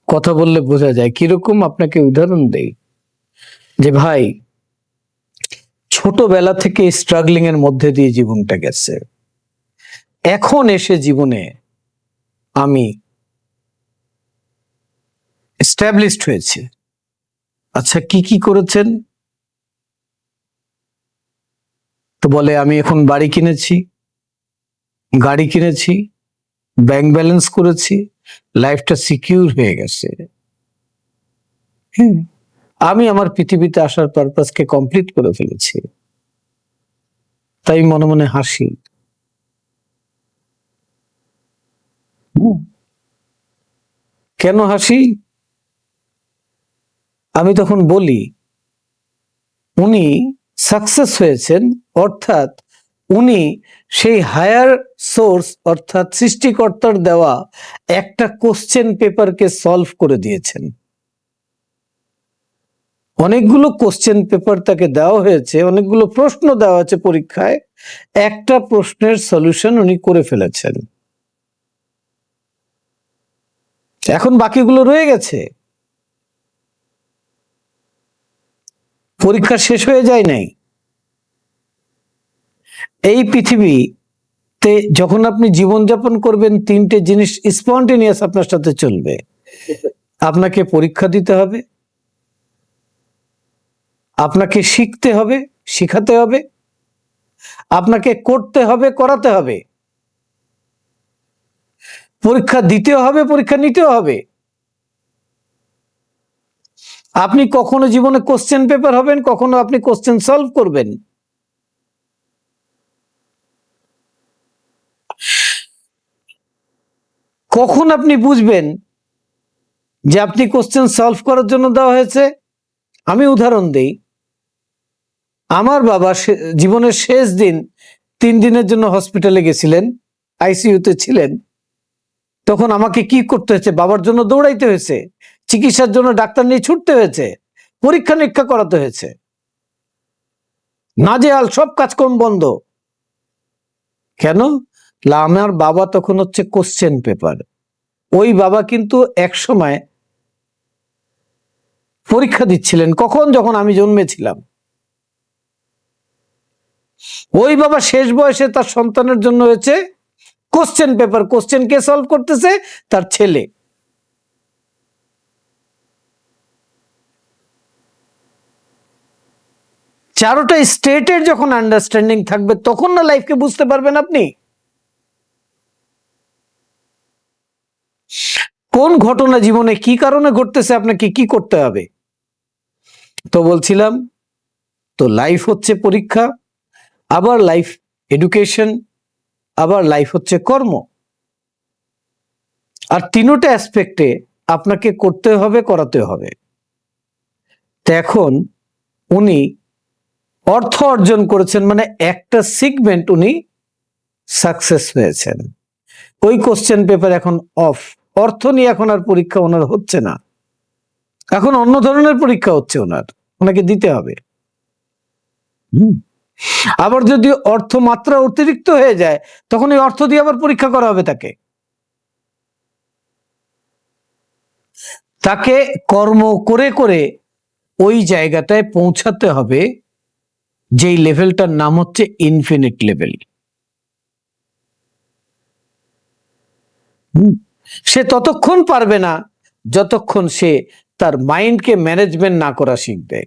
[SPEAKER 1] কথা বললে বোঝা যায় কিরকম। আপনাকে উদাহরণ দেই যে ভাই ছোটবেলা থেকে স্ট্রাগলিং এর মধ্যে দিয়ে জীবনটা গেছে, এখন এসে জীবনে আমি এস্টাবলিশড হয়েছে। আচ্ছা কি কি করেছেন? তো বলে আমি এখন বাড়ি কিনেছি, গাড়ি কিনেছি, ব্যাংক ব্যালেন্স করেছি, লাইফটা সিকিউর হয়ে গেছে। আমি আমার পৃথিবীতে আসার পারপাসকে কমপ্লিট করে ফেলেছি, তাই মনে মনে হাসি। কেন হাসি? আমি তখন বলি উনি সাকসেস হয়েছেন, অর্থাৎ উনি সেই হায়ার সোর্স অর্থাৎ সৃষ্টিকর্তার দেওয়া একটা কোশ্চেন পেপারকে সলভ করে দিয়েছেন। অনেকগুলো কোশ্চেন পেপার তাকে দেওয়া হয়েছে, অনেকগুলো প্রশ্ন দেওয়া আছে পরীক্ষায়, একটা প্রশ্নের সলিউশন উনি করে ফেলেছেন। এখন বাকিগুলো রয়ে গেছে, পরীক্ষা শেষ হয়ে যায় নাই। এই পৃথিবীতে যখন আপনি জীবনযাপন করবেন, তিনটে জিনিস স্পন্টেনিয়াস আপনার সাথে চলবে। আপনাকে পরীক্ষা দিতে হবে, আপনাকে শিখতে হবে, শিখাতে হবে, আপনাকে করতে হবে, করাতে হবে, পরীক্ষা দিতেও হবে, পরীক্ষা নিতেও হবে। আপনি কখনো জীবনে কোশ্চেন পেপার হবেন, কখনো আপনি কোশ্চেন সলভ করবেন। কখন আপনি বুঝবেন যে আপনি কোশ্চেন সলভ করার জন্য দেওয়া হয়েছে? আমি উদাহরণ দেই, আমার বাবা জীবনের শেষ দিন 3 দিনের জন্য হসপিটালে গেছিলেন, আইসিইউতে ছিলেন। তখন আমাকে কি করতে হয়েছে? বাবার জন্য দৌড়াইতে হয়েছে, চিকিৎসার জন্য ডাক্তার নিয়ে ছুটতে হয়েছে, পরীক্ষা নিরীক্ষা করাতে হয়েছে, নাজেহাল, সব কাজকর্ম বন্ধ। কেন? আমার বাবা তখন হচ্ছে কোশ্চেন পেপার। ওই বাবা কিন্তু এক সময় পরীক্ষা দিচ্ছিলেন, কখন? যখন আমি জন্মেছিলাম। ওই বাবা শেষ বয়সে তার সন্তানের জন্য হয়েছে কোশ্চেন পেপার। কোশ্চেন কে সলভ করতেছে? তার ছেলে। চারোটা স্টেটের যখন আন্ডারস্ট্যান্ডিং থাকবে তখন না লাইফকে বুঝতে পারবেন আপনি। কোন ঘটনা জীবনে কি কারণে ঘটতেছে, আপনাকে কি করতে হবে। তো বলছিলাম, তো লাইফ হচ্ছে পরীক্ষা, আবার লাইফ এডুকেশন, আবার লাইফ হচ্ছে কর্ম। আর তিনোটা অ্যাসপেক্টে আপনাকে করতে হবে, করাতে হবে। তো এখন উনি অর্থ অর্জন করেছেন, মানে একটা সেগমেন্ট উনি সাকসেস হয়েছেন। ওই কোশ্চেন পেপার এখন অফ। অর্থ নিয়ে এখন আর পরীক্ষা ওনার হচ্ছে না, এখন অন্য ধরনের পরীক্ষা হচ্ছে ওনাকে দিতে হবে। আবার যদি অর্থ মাত্রা অতিরিক্ত হয়ে যায় তখন এই অর্থ দিয়ে আবার পরীক্ষা করা হবে তাকে। তাকে কর্ম করে করে ওই জায়গাটায় পৌঁছাতে হবে যেই লেভেলটার নাম হচ্ছে ইনফিনিট লেভেল। সে ততক্ষণ পারবে না যতক্ষণ সে তার মাইন্ডকে ম্যানেজমেন্ট না করা শিখবে।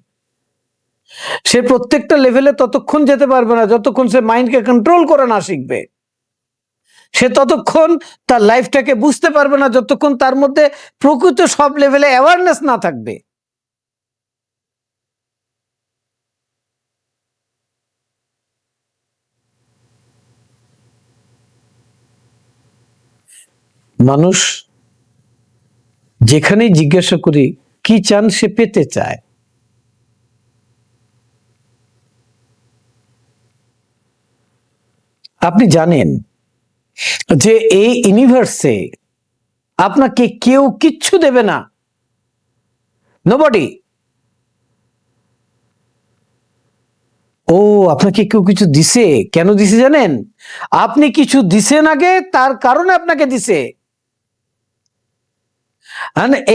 [SPEAKER 1] সে প্রত্যেকটা লেভেলে ততক্ষণ যেতে পারবে না যতক্ষণ সে মাইন্ডকে কন্ট্রোল করা না শিখবে। সে ততক্ষণ তার লাইফটাকে বুঝতে পারবে না যতক্ষণ তার মধ্যে প্রকৃত সব লেভেলে অ্যাওয়ারনেস না থাকবে। মানুষ যেখানেই জিজ্ঞাসা করি কি চান, সে পেতে চায়। আপনি জানেন যে এই ইউনিভার্সে আপনাকে কেউ কিচ্ছু দেবে না, নোবডি। ও, আপনাকে কেউ কিছু দিছে। কেন দিছে জানেন? আপনি কিছু দিছেন আগে, তার কারণে আপনাকে দিছে।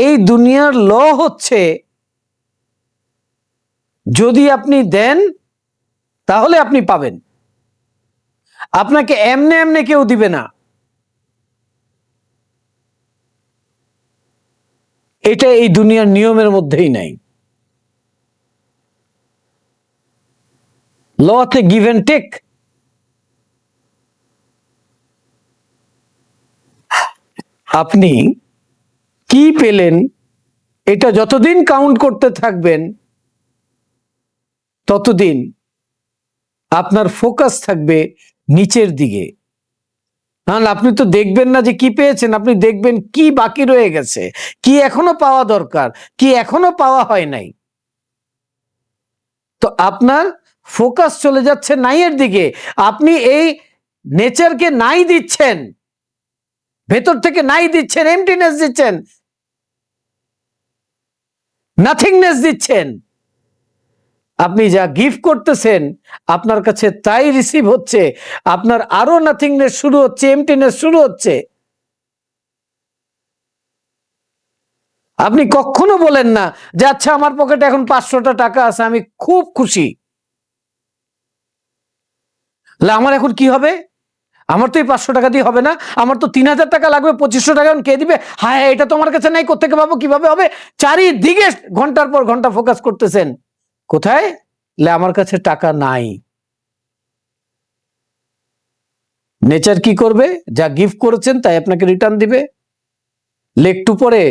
[SPEAKER 1] এই দুনিয়ার ল হচ্ছে যদি আপনি দেন তাহলে আপনি পাবেন, আপনাকে এমনে এমনে কেউ দিবে না। এটা এই দুনিয়ার নিয়মের মধ্যেই নাই। লতে গিভ এন্ড টেক। আপনি কি পেলেন এটা যতদিন কাউন্ট করতে থাকবেন ততদিন আপনার ফোকাস থাকবে নিচের দিকে। তাহলে আপনি তো দেখবেন না যে কি পেয়েছেন, আপনি দেখবেন কি বাকি রয়ে গেছে, কি এখনো পাওয়া দরকার, কি এখনো পাওয়া হয় নাই। তো আপনার ফোকাস চলে যাচ্ছে নাইয়ের দিকে। আপনি এই নেচারকে নাই দিচ্ছেন, ভেতর থেকে নাই দিচ্ছেন, এমটিনেস দিচ্ছেন, নাথিংনেস দিচ্ছেন। আপনি যা গিফট করতেছেন আপনার কাছে তাই রিসিভ হচ্ছে, আপনার আরো নাথিংনেস শুরু হচ্ছে, এমটিনেস শুরু হচ্ছে। আপনি কখনো বলেন না যে আচ্ছা আমার পকেটে এখন 500টা টাকা আছে, আমি খুব খুশি। আমার এখন কি হবে? আমার তো এই 500 টাকা দিয়ে হবে না, আমার তো 3000 টাকা লাগবে, 2500 টাকা কে দিবে? হ্যাঁ, এটা তোমার কাছে নাই, কোত্থেকে পাবো, কিভাবে হবে? চারিদিকে ঘন্টার পর ঘন্টা ফোকাস করতেছেন। কোথায়? আমার কাছে টাকা নাই। নেচার কি করবে? যা গিফট করেছেন তাই আপনাকে রিটার্ন দিবে। একটু পরে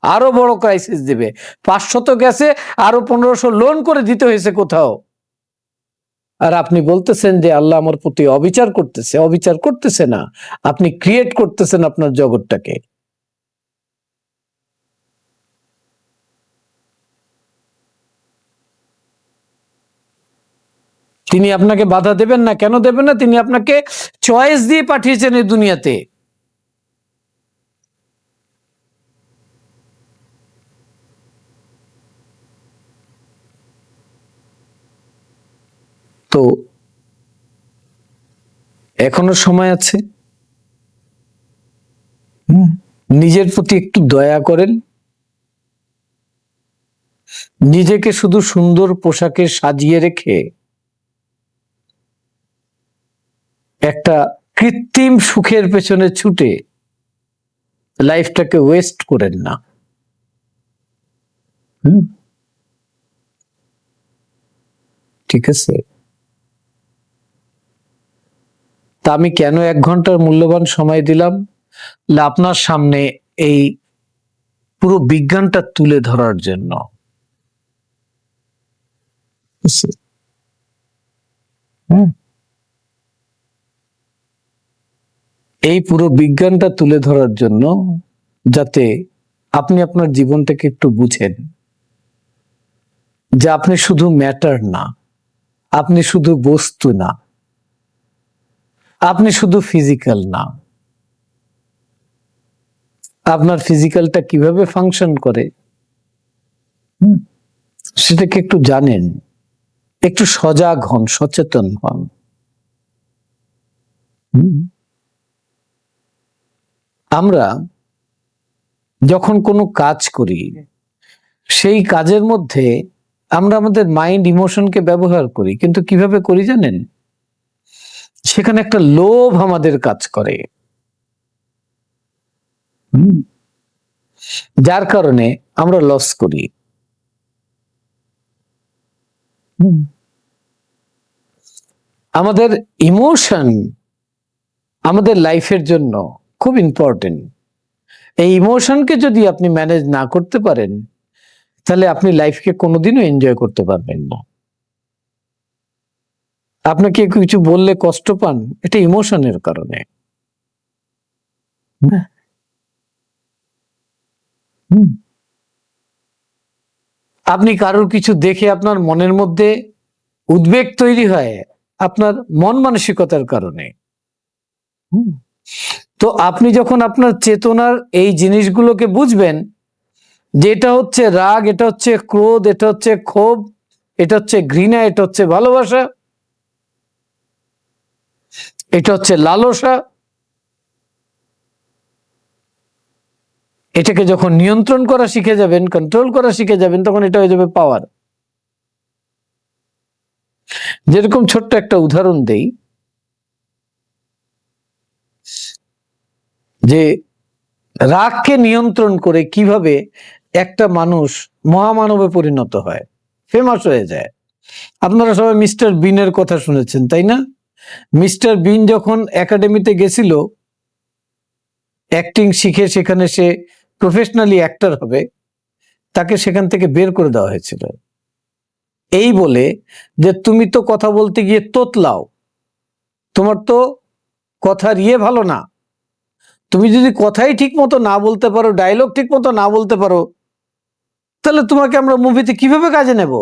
[SPEAKER 1] আরো বড় ক্রাইসিস দিবে। 500 তো গেছে, আরো 1500 লোন করে দিতে হয়েছে কোথাও। আর আপনি বলতেছেন যে আল্লাহ আমার প্রতি অবিচার করতেছে। অবিচার করতেছে না, আপনি ক্রিয়েট করতেছেন আপনার জগৎটাকে। তিনি আপনাকে বাধা দেবেন না। কেন দেবেন না? তিনি আপনাকে চয়েস দিয়ে পাঠিয়েছেন এই দুনিয়াতে। তো এখনো সময় আছে, নিজের প্রতি একটু দয়া করেন। নিজেকে শুধু সুন্দর পোশাকে সাজিয়ে রেখে একটা কৃত্রিম সুখের পেছনে ছুটে লাইফটাকে ওয়েস্ট করেন না। ঠিক আছে? তা আমি কেন 1 ঘন্টার মূল্যবান সময় দিলাম? আপনার সামনে এই পুরো বিজ্ঞানটা তুলে ধরার জন্য। এই পুরো বিজ্ঞানটা তুলে ধরার জন্য, যাতে আপনি আপনার জীবনটাকে একটু বুঝেন যে আপনি শুধু ম্যাটার না, আপনি শুধু বস্তু না, আপনি শুধু ফিজিক্যাল না। আপনার ফিজিক্যালটা কিভাবে ফাংশন করে সেটাকে একটু জানেন, একটু সজাগ হন, সচেতন হন। আমরা যখন কোনো কাজ করি, সেই কাজের মধ্যে আমরা আমাদের মাইন্ড ইমোশনকে ব্যবহার করি, কিন্তু কিভাবে করি জানেন? সেখানে একটা লোভ আমাদের কাজ করে, যার কারণে আমরা লস করি। আমাদের ইমোশন আমাদের লাইফের জন্য খুব ইম্পর্টেন্ট। এই ইমোশনকে যদি আপনি ম্যানেজ না করতে পারেন, তাহলে আপনি লাইফকে কোনোদিনও এনজয় করতে পারবেন না। আপনাকে কিছু বললে কষ্ট পান, এটা ইমোশনের কারণে। আপনি কারোর কিছু দেখে আপনার মনের মধ্যে উদ্বেগ তৈরি হয়, আপনার মন মানসিকতার কারণে। তো আপনি যখন আপনার চেতনার এই জিনিসগুলোকে বুঝবেন, যে এটা হচ্ছে রাগ, এটা হচ্ছে ক্রোধ, এটা হচ্ছে ক্ষোভ, এটা হচ্ছে ঘৃণা, এটা হচ্ছে ভালোবাসা, এটা হচ্ছে লালসা, এটাকে যখন নিয়ন্ত্রণ করা শিখে যাবেন, কন্ট্রোল করা শিখে যাবেন, তখন এটা হয়ে যাবে পাওয়ার। যেরকম ছোট্ট একটা উদাহরণ দেই, যে রাগকে নিয়ন্ত্রণ করে কিভাবে একটা মানুষ মহামানবে পরিণত হয়, ফেমাস হয়ে যায়। আপনারা সবাই মিস্টার বিনের কথা শুনেছেন, তাই না? মিস্টার বিন যখন একাডেমিতে গেছিল অ্যাক্টিং শিখে, সেখানে সে প্রফেশনালি অ্যাক্টর হবে, তাকে সেখান থেকে বের করে দেওয়া হয়েছিল এই বলে যে তুমি তো কথা বলতে গিয়ে তোতলাও, তোমার তো কথার ভালো না, তুমি যদি কথাই ঠিক মতো না বলতে পারো, ডায়লগ ঠিক মতো না বলতে পারো, তাহলে তোমাকে আমরা মুভিতে কিভাবে কাজে নেব?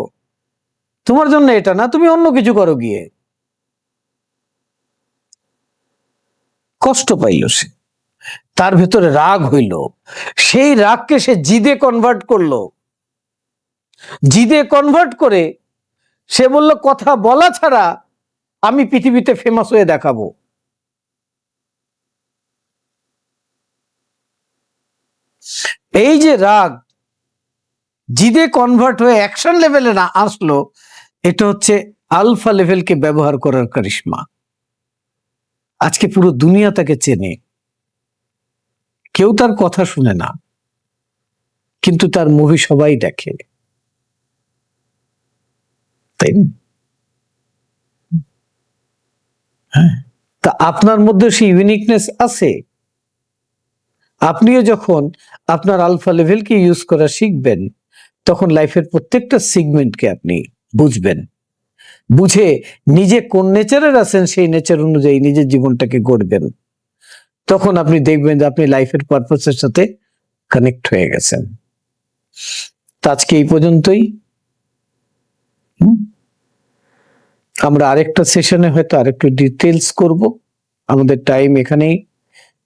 [SPEAKER 1] তোমার জন্য এটা না, তুমি অন্য কিছু করো গিয়ে। কষ্ট পাইল সে, তার ভেতরে রাগ হইল, সেই রাগকে সে জিদে কনভার্ট করলো। জিদে কনভার্ট করে সে বলল, কথা বলা ছাড়া আমি পৃথিবীতে ফেমাস হয়ে দেখাবো। এই যে রাগ জিদে কনভার্ট হয়ে অ্যাকশন লেভেলে না আসলো, এটা হচ্ছে আলফা লেভেলকে ব্যবহার করার কারিশমা। আজকে পুরো দুনিয়া তাকে চেনে, কেউ তার কথা শুনে না, কিন্তু তার মুভি সবাই দেখে, তাই না? হ্যাঁ, তা আপনার মধ্যে সেই ইউনিকনেস আছে। আপনিও যখন আপনার আলফা লেভেলকে ইউজ করা শিখবেন, তখন লাইফের প্রত্যেকটা সেগমেন্টকে আপনি বুঝবেন, বুঝে নিজে কোন নেচারের আছেন সেই নেচার অনুযায়ী নিজের জীবনটাকে গড়বেন। তখন আপনি দেখবেন যে আপনি লাইফের পারপাসের সাথে কানেক্ট হয়ে গেছেন। তো আজকে এই পর্যন্তই। আমরা আরেকটা সেশনে হয়তো আরেকটু ডিটেলস করব। আমাদের টাইম এখানেই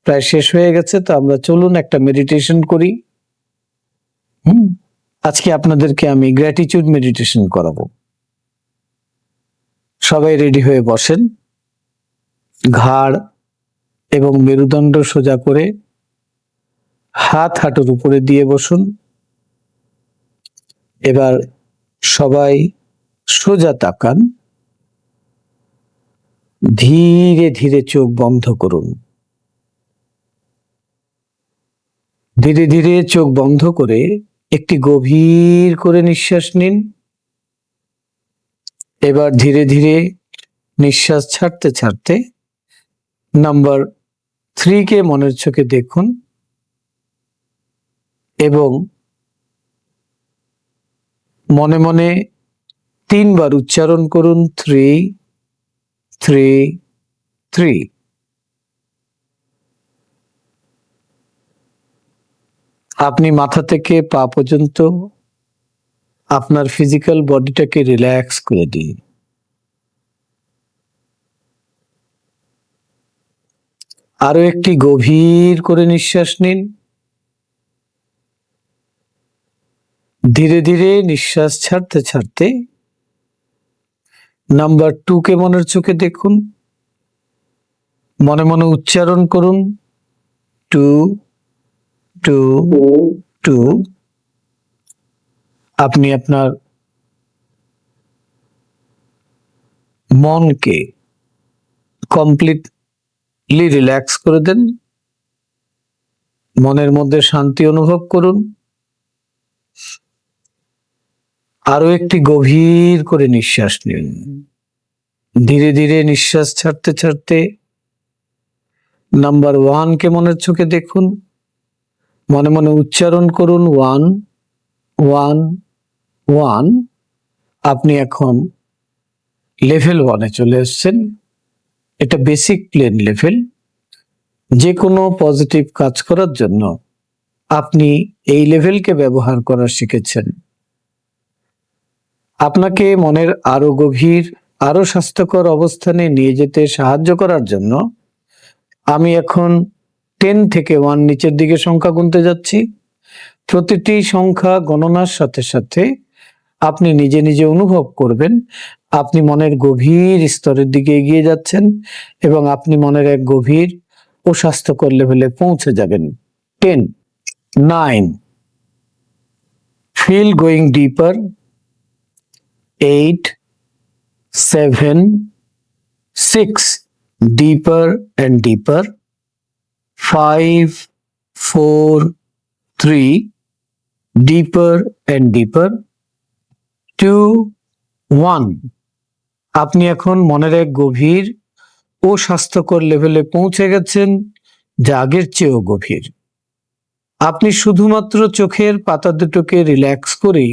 [SPEAKER 1] প্রায় শেষ হয়ে গেছে, তো আমরা চলুন একটা মেডিটেশন করি। আজকে আপনাদেরকে আমি গ্র্যাটিটিউড মেডিটেশন করাবো। সবাই রেডি হয়ে বসেন, ঘাড় এবং মেরুদণ্ড সোজা করে হাত হাঁটুর উপরে দিয়ে বসুন। এবার সবাই সোজা তাকান, ধীরে ধীরে চোখ বন্ধ করুন। ধীরে ধীরে চোখ বন্ধ করে একটি গভীর করে নিঃশ্বাস নিন। এবার ধীরে ধীরে নিঃশ্বাস ছাড়তে ছাড়তে নাম্বার 3 কে মনের চোখে দেখুন এবং মনে মনে 3 বার উচ্চারণ করুন 3 3 3। আপনি মাথা থেকে পা পর্যন্ত আপনার ফিজিক্যাল বডিটাকে রিল্যাক্স করে দিন। আরো একটি গভীর করে নিঃশ্বাস নিন। ধীরে ধীরে নিঃশ্বাস ছাড়তে ছাড়তে নাম্বার 2 কে মনের চোখে দেখুন, মনে মনে উচ্চারণ করুন 2 2 2। আপনি আপনার মনকে কমপ্লিটলি রিল্যাক্স করে দেন, মনের মধ্যে শান্তি অনুভব করুন। আরো একটি গভীর করে নিঃশ্বাস নিন। ধীরে ধীরে নিঃশ্বাস ছাড়তে ছাড়তে নাম্বার 1 কে মনের চোখে দেখুন, মনে মনে উচ্চারণ করুন 1 1 1। আপনি এখন লেভেল 1-এ চলে এসেছেন। এটা বেসিক প্লেন লেভেল। যে কোনো পজিটিভ কাজ করার জন্য আপনি এই লেভেলকে ব্যবহার করা শিখেছেন। আপনাকে মনের আরো গভীর, আরো স্বাস্থ্যকর অবস্থানে নিয়ে যেতে সাহায্য করার জন্য আমি এখন 10 থেকে 1 নিচের দিকে সংখ্যা গুনতে যাচ্ছি। প্রতিটি সংখ্যা গণনার সাথে সাথে আপনি নিজে নিজে অনুভব করবেন আপনি মনের গভীর স্তরের দিকে এগিয়ে যাচ্ছেন এবং আপনি মনের এক গভীর ও স্বাস্থ্যকর লেভেলে পৌঁছে যাবেন। 10 9 feel going deeper, 8 7 6 deeper and deeper, 5 4 3 deeper and deeper, 2 1। আপনি এখন মনের এক গভীর ও স্বাস্থ্যকর লেভেলে পৌঁছে গেছেন, যা আগের চেয়েও গভীর। আপনি শুধুমাত্র চোখের পাতা দুটোকে রিল্যাক্স করেই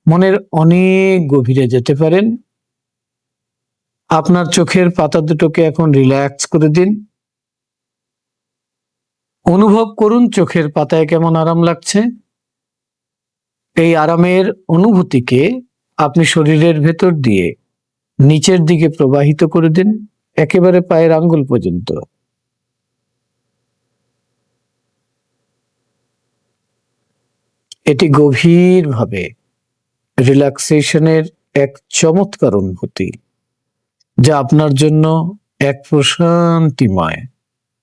[SPEAKER 1] মনের অনেক গভীরে যেতে পারেন। আপনার চোখের পাতা দুটোকে এখন রিল্যাক্স করে দিন। অনুভব করুন চোখের পাতায় কেমন আরাম লাগছে। এই আরামের অনুভূতিকে আপনি শরীরের ভেতর দিয়ে নিচের দিকে প্রবাহিত করে দিন, একেবারে পায়ের আঙ্গুল পর্যন্ত। এটি গভীরভাবে রিল্যাক্সেশনের এক চমৎকার অনুভূতি, যা আপনার জন্য এক প্রশান্তিময়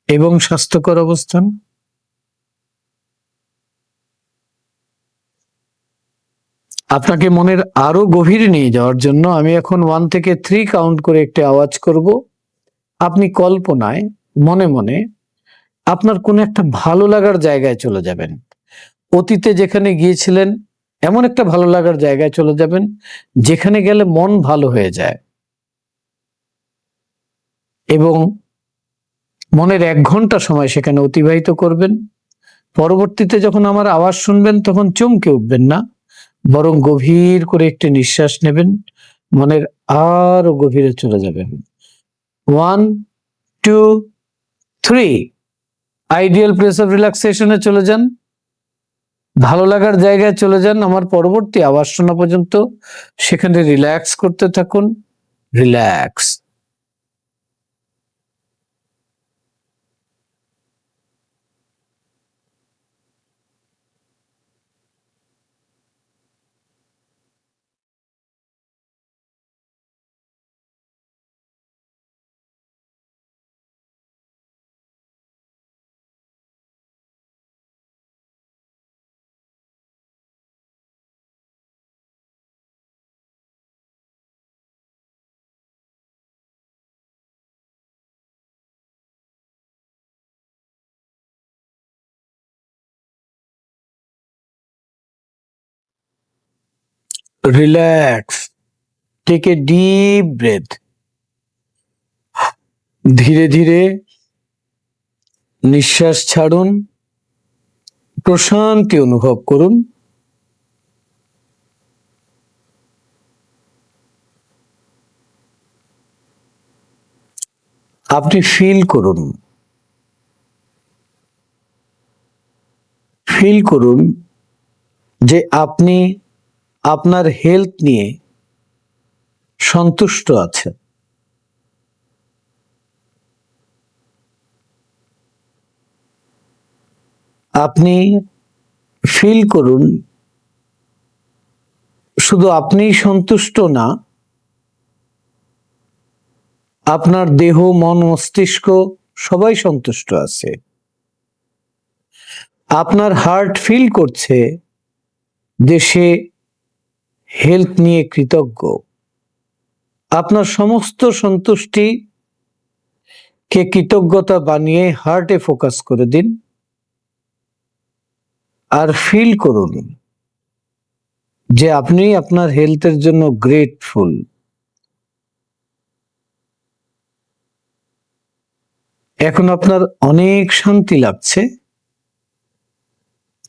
[SPEAKER 1] এবং স্বাস্থ্যকর অবস্থান। আপনাকে মনের আরো গভীরে নিয়ে যাওয়ার জন্য আমি এখন 1 থেকে 3 কাউন্ট করে একটি আওয়াজ করব। আপনি কল্পনায় মনে মনে আপনার কোনো একটা ভালো লাগার জায়গায় চলে যাবেন। অতীতে যেখানে গিয়েছিলেন এমন একটা ভালো লাগার জায়গায় চলে যাবেন যেখানে গেলে মন ভালো হয়ে যায়, এবং মনের 1 ঘন্টা সময় সেখানে অতিবাহিত করবেন। পরবর্তীতে যখন আমার আওয়াজ শুনবেন তখন চমকে উঠবেন না, বরং গভীর করে একটি নিঃশ্বাস নেবেন, মনের আরো গভীরে চলে যাবেন। 1 2 3 আইডিয়াল প্লেস অফ রিল্যাক্সেশনে চলে যান, ভালো লাগার জায়গায় চলে যান। আমার পরবর্তী আওয়াজ শোনা পর্যন্ত সেখানে রিল্যাক্স করতে থাকুন। Relax. Relax. Take a deep breath. ধীরে ধীরে নিঃশ্বাস ছাড়ুন, প্রশান্তি অনুভব করুন। আপনি ফিল করুন, যে আপনি আপনার হেলথ নিয়ে সন্তুষ্ট আছেন। আপনি ফিল করুন, শুধু আপনিই সন্তুষ্ট না, আপনার দেহ, মন, মস্তিষ্ক সবাই সন্তুষ্ট আছে। আপনার হার্ট ফিল করছে যে সে হেলথ নিয়ে কৃতজ্ঞ। আপনার সমস্ত সন্তুষ্টি কে কৃতজ্ঞতা বানিয়ে হার্টে ফোকাস করে দিন, আর ফিল করুন যে আপনি আপনার হেলথের জন্য গ্রেটফুল। এখন আপনার অনেক শান্তি লাগছে।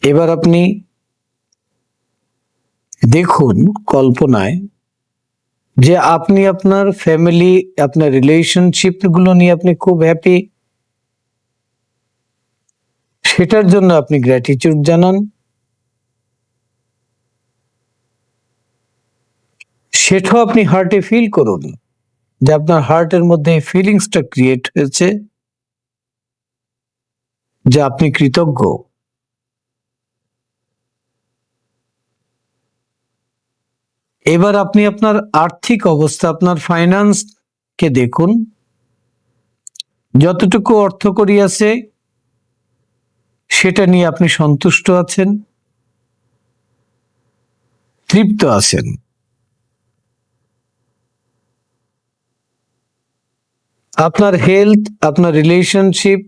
[SPEAKER 1] এবার আপনি দেখুন কল্পনায় যে আপনি আপনার ফ্যামিলি, আপনার রিলেশনশিপ গুলো নিয়ে আপনি খুব হ্যাপি, সেটার জন্য আপনি গ্র্যাটিটিউড জানান। সেটাও আপনি হার্টে ফিল করুন, যে আপনার হার্টের মধ্যে এই ফিলিংসটা ক্রিয়েট হয়েছে যে আপনি কৃতজ্ঞ। এবার আপনি আপনার আর্থিক অবস্থা, আপনার ফাইন্যান্স কে দেখুন। যতটুকু অর্থকড়ি আছে সেটা নিয়ে আপনি সন্তুষ্ট আছেন, তৃপ্ত আছেন। আপনার হেলথ, আপনার রিলেশনশিপ,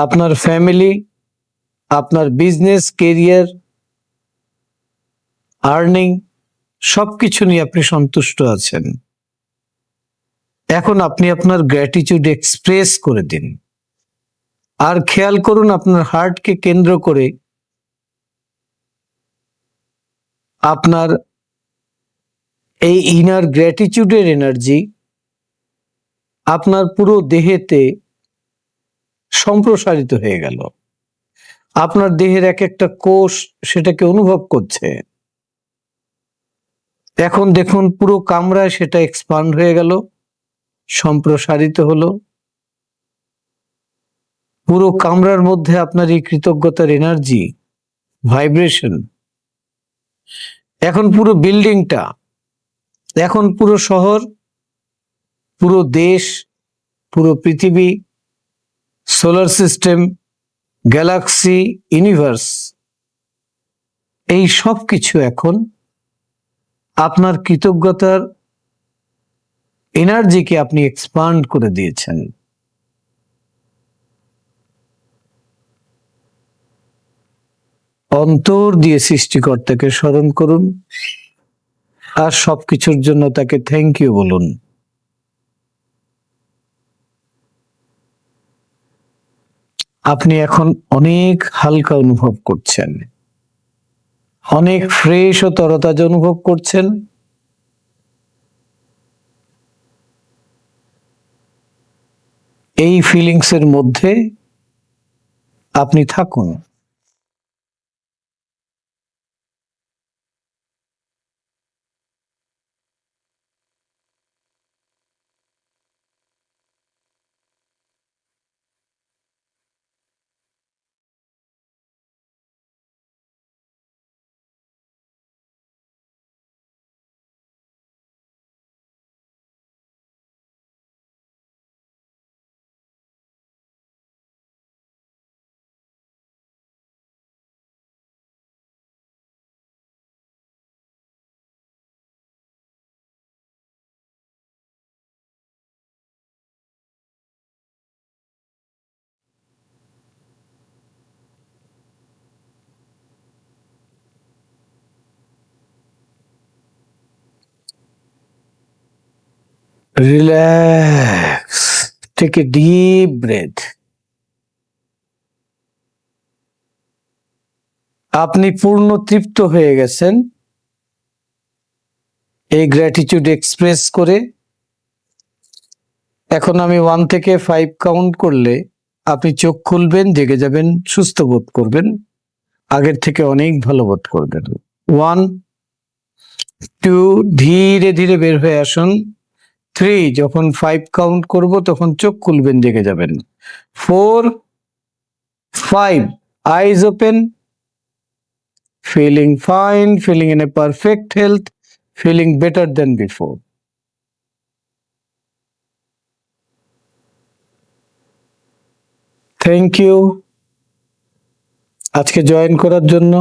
[SPEAKER 1] আপনার ফ্যামিলি, আপনার বিজনেস, কেরিয়ার, আর্নিং, সবকিছু নিয়ে আপনি সন্তুষ্ট আছেন। এখন আপনি আপনার গ্র্যাটিটিউড এক্সপ্রেস করে দিন, আর খেয়াল করুন আপনার হার্টকে কেন্দ্র করে আপনার এই ইনার গ্র্যাটিটিউডের এনার্জি আপনার পুরো দেহেতে সম্প্রসারিত হয়ে গেল। আপনার দেহের এক একটা কোষ সেটাকে অনুভব করছে। এখন দেখুন পুরো কামরায় সেটা এক্সপান্ড হয়ে গেল, সম্প্রসারিত হলো। পুরো কামরার মধ্যে আপনার এই কৃতজ্ঞতার এনার্জি, ভাইব্রেশন। এখন পুরো বিল্ডিংটা, এখন পুরো শহর, পুরো দেশ, পুরো পৃথিবী, সোলার সিস্টেম, গ্যালাক্সি, ইউনিভার্স, এই সব কিছু এখন আপনার কৃতজ্ঞতার এনার্জিকে আপনি এক্সপান্ড করে দিয়েছেন। অন্তর দিয়ে সৃষ্টিকর্তাকে স্মরণ করুন, আর সবকিছুর জন্য তাকে থ্যাংক ইউ বলুন। আপনি এখন অনেক হালকা অনুভব করছেন, অনেক ফ্রেশ ও তরতাজা অনুভব করছেন। এই ফিলিংস এর মধ্যে আপনি থাকুন। Relax, take a deep breath. আপনি পূর্ণ তৃপ্ত হয়ে গেছেন এই গ্র্যাটিটিউড এক্সপ্রেস করে। এখন আমি 1 থেকে 5 কাউন্ট করলে আপনি চোখ খুলবেন, জেগে যাবেন, সুস্থ বোধ করবেন, আগের থেকে অনেক ভালো বোধ করবেন। 1, 2, ধীরে ধীরে বের হয়ে আসুন। 3, যখন 5 কাউন্ট করব তখন চোখ খুলবেন, জেগে যাবেন। 4, 5, আইজ open, feeling fine, feeling in a perfect health, feeling better than before. Thank you আজকে জয়েন করার জন্য।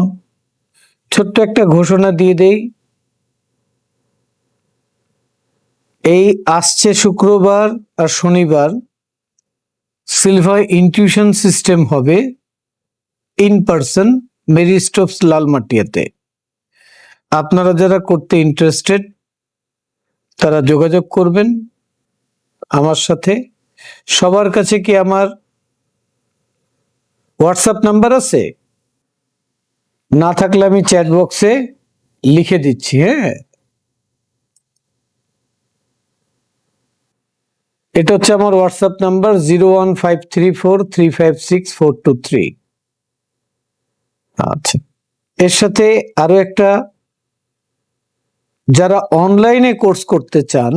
[SPEAKER 1] ছোট্ট একটা ঘোষণা দিয়ে দেই, এই আসছে শুক্রবার আর শনিবার সিলভার ইনটিউশন সিস্টেম হবে ইন পার্সন মেরি স্টোপস লালমাটিয়াতে। আপনারা যারা করতে ইন্টারেস্টেড তারা যোগাযোগ করবেন আমার সাথে। সবার কাছে কি আমার হোয়াটসঅ্যাপ নাম্বার আছে? না থাকলে আমি চ্যাট বক্সে লিখে দিচ্ছি। হ্যাঁ, এটা হচ্ছে আমার হোয়াটসঅ্যাপ নাম্বার 01534356423। আচ্ছা, এর সাথে আরো একটা, যারা অনলাইনে কোর্স করতে চান,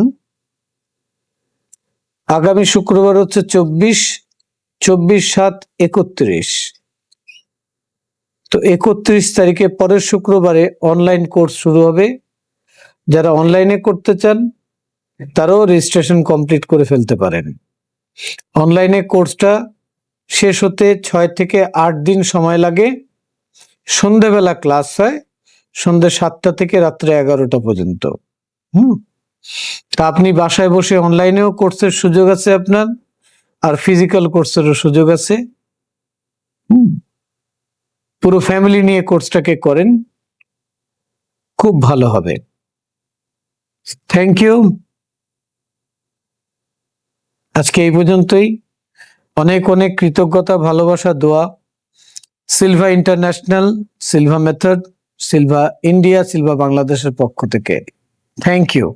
[SPEAKER 1] আগামী শুক্রবার হচ্ছে 24/7/31। তো 31 তারিখে পরের শুক্রবারে অনলাইন কোর্স শুরু হবে। যারা অনলাইনে করতে চান তারাও রেজিস্ট্রেশন কমপ্লিট করে ফেলতে পারেন। অনলাইনে কোর্সটা শেষ হতে 6 থেকে 8 দিন সময় লাগে। সন্ধ্যেবেলা ক্লাস হয়, সন্ধ্যে 7টা থেকে রাত্রে 11টা পর্যন্ত। তা আপনি বাসায় বসে অনলাইনেও কোর্সের সুযোগ আছে আপনার, আর ফিজিক্যাল কোর্সেরও সুযোগ আছে। পুরো ফ্যামিলি নিয়ে কোর্সটাকে করেন, খুব ভালো হবে। Thank you. আজকে এই পর্যন্তই। অনেক অনেক কৃতজ্ঞতা, ভালোবাসা, দোয়া Silva International, Silva Method, Silva India, Silva বাংলাদেশের পক্ষ থেকে। Thank you.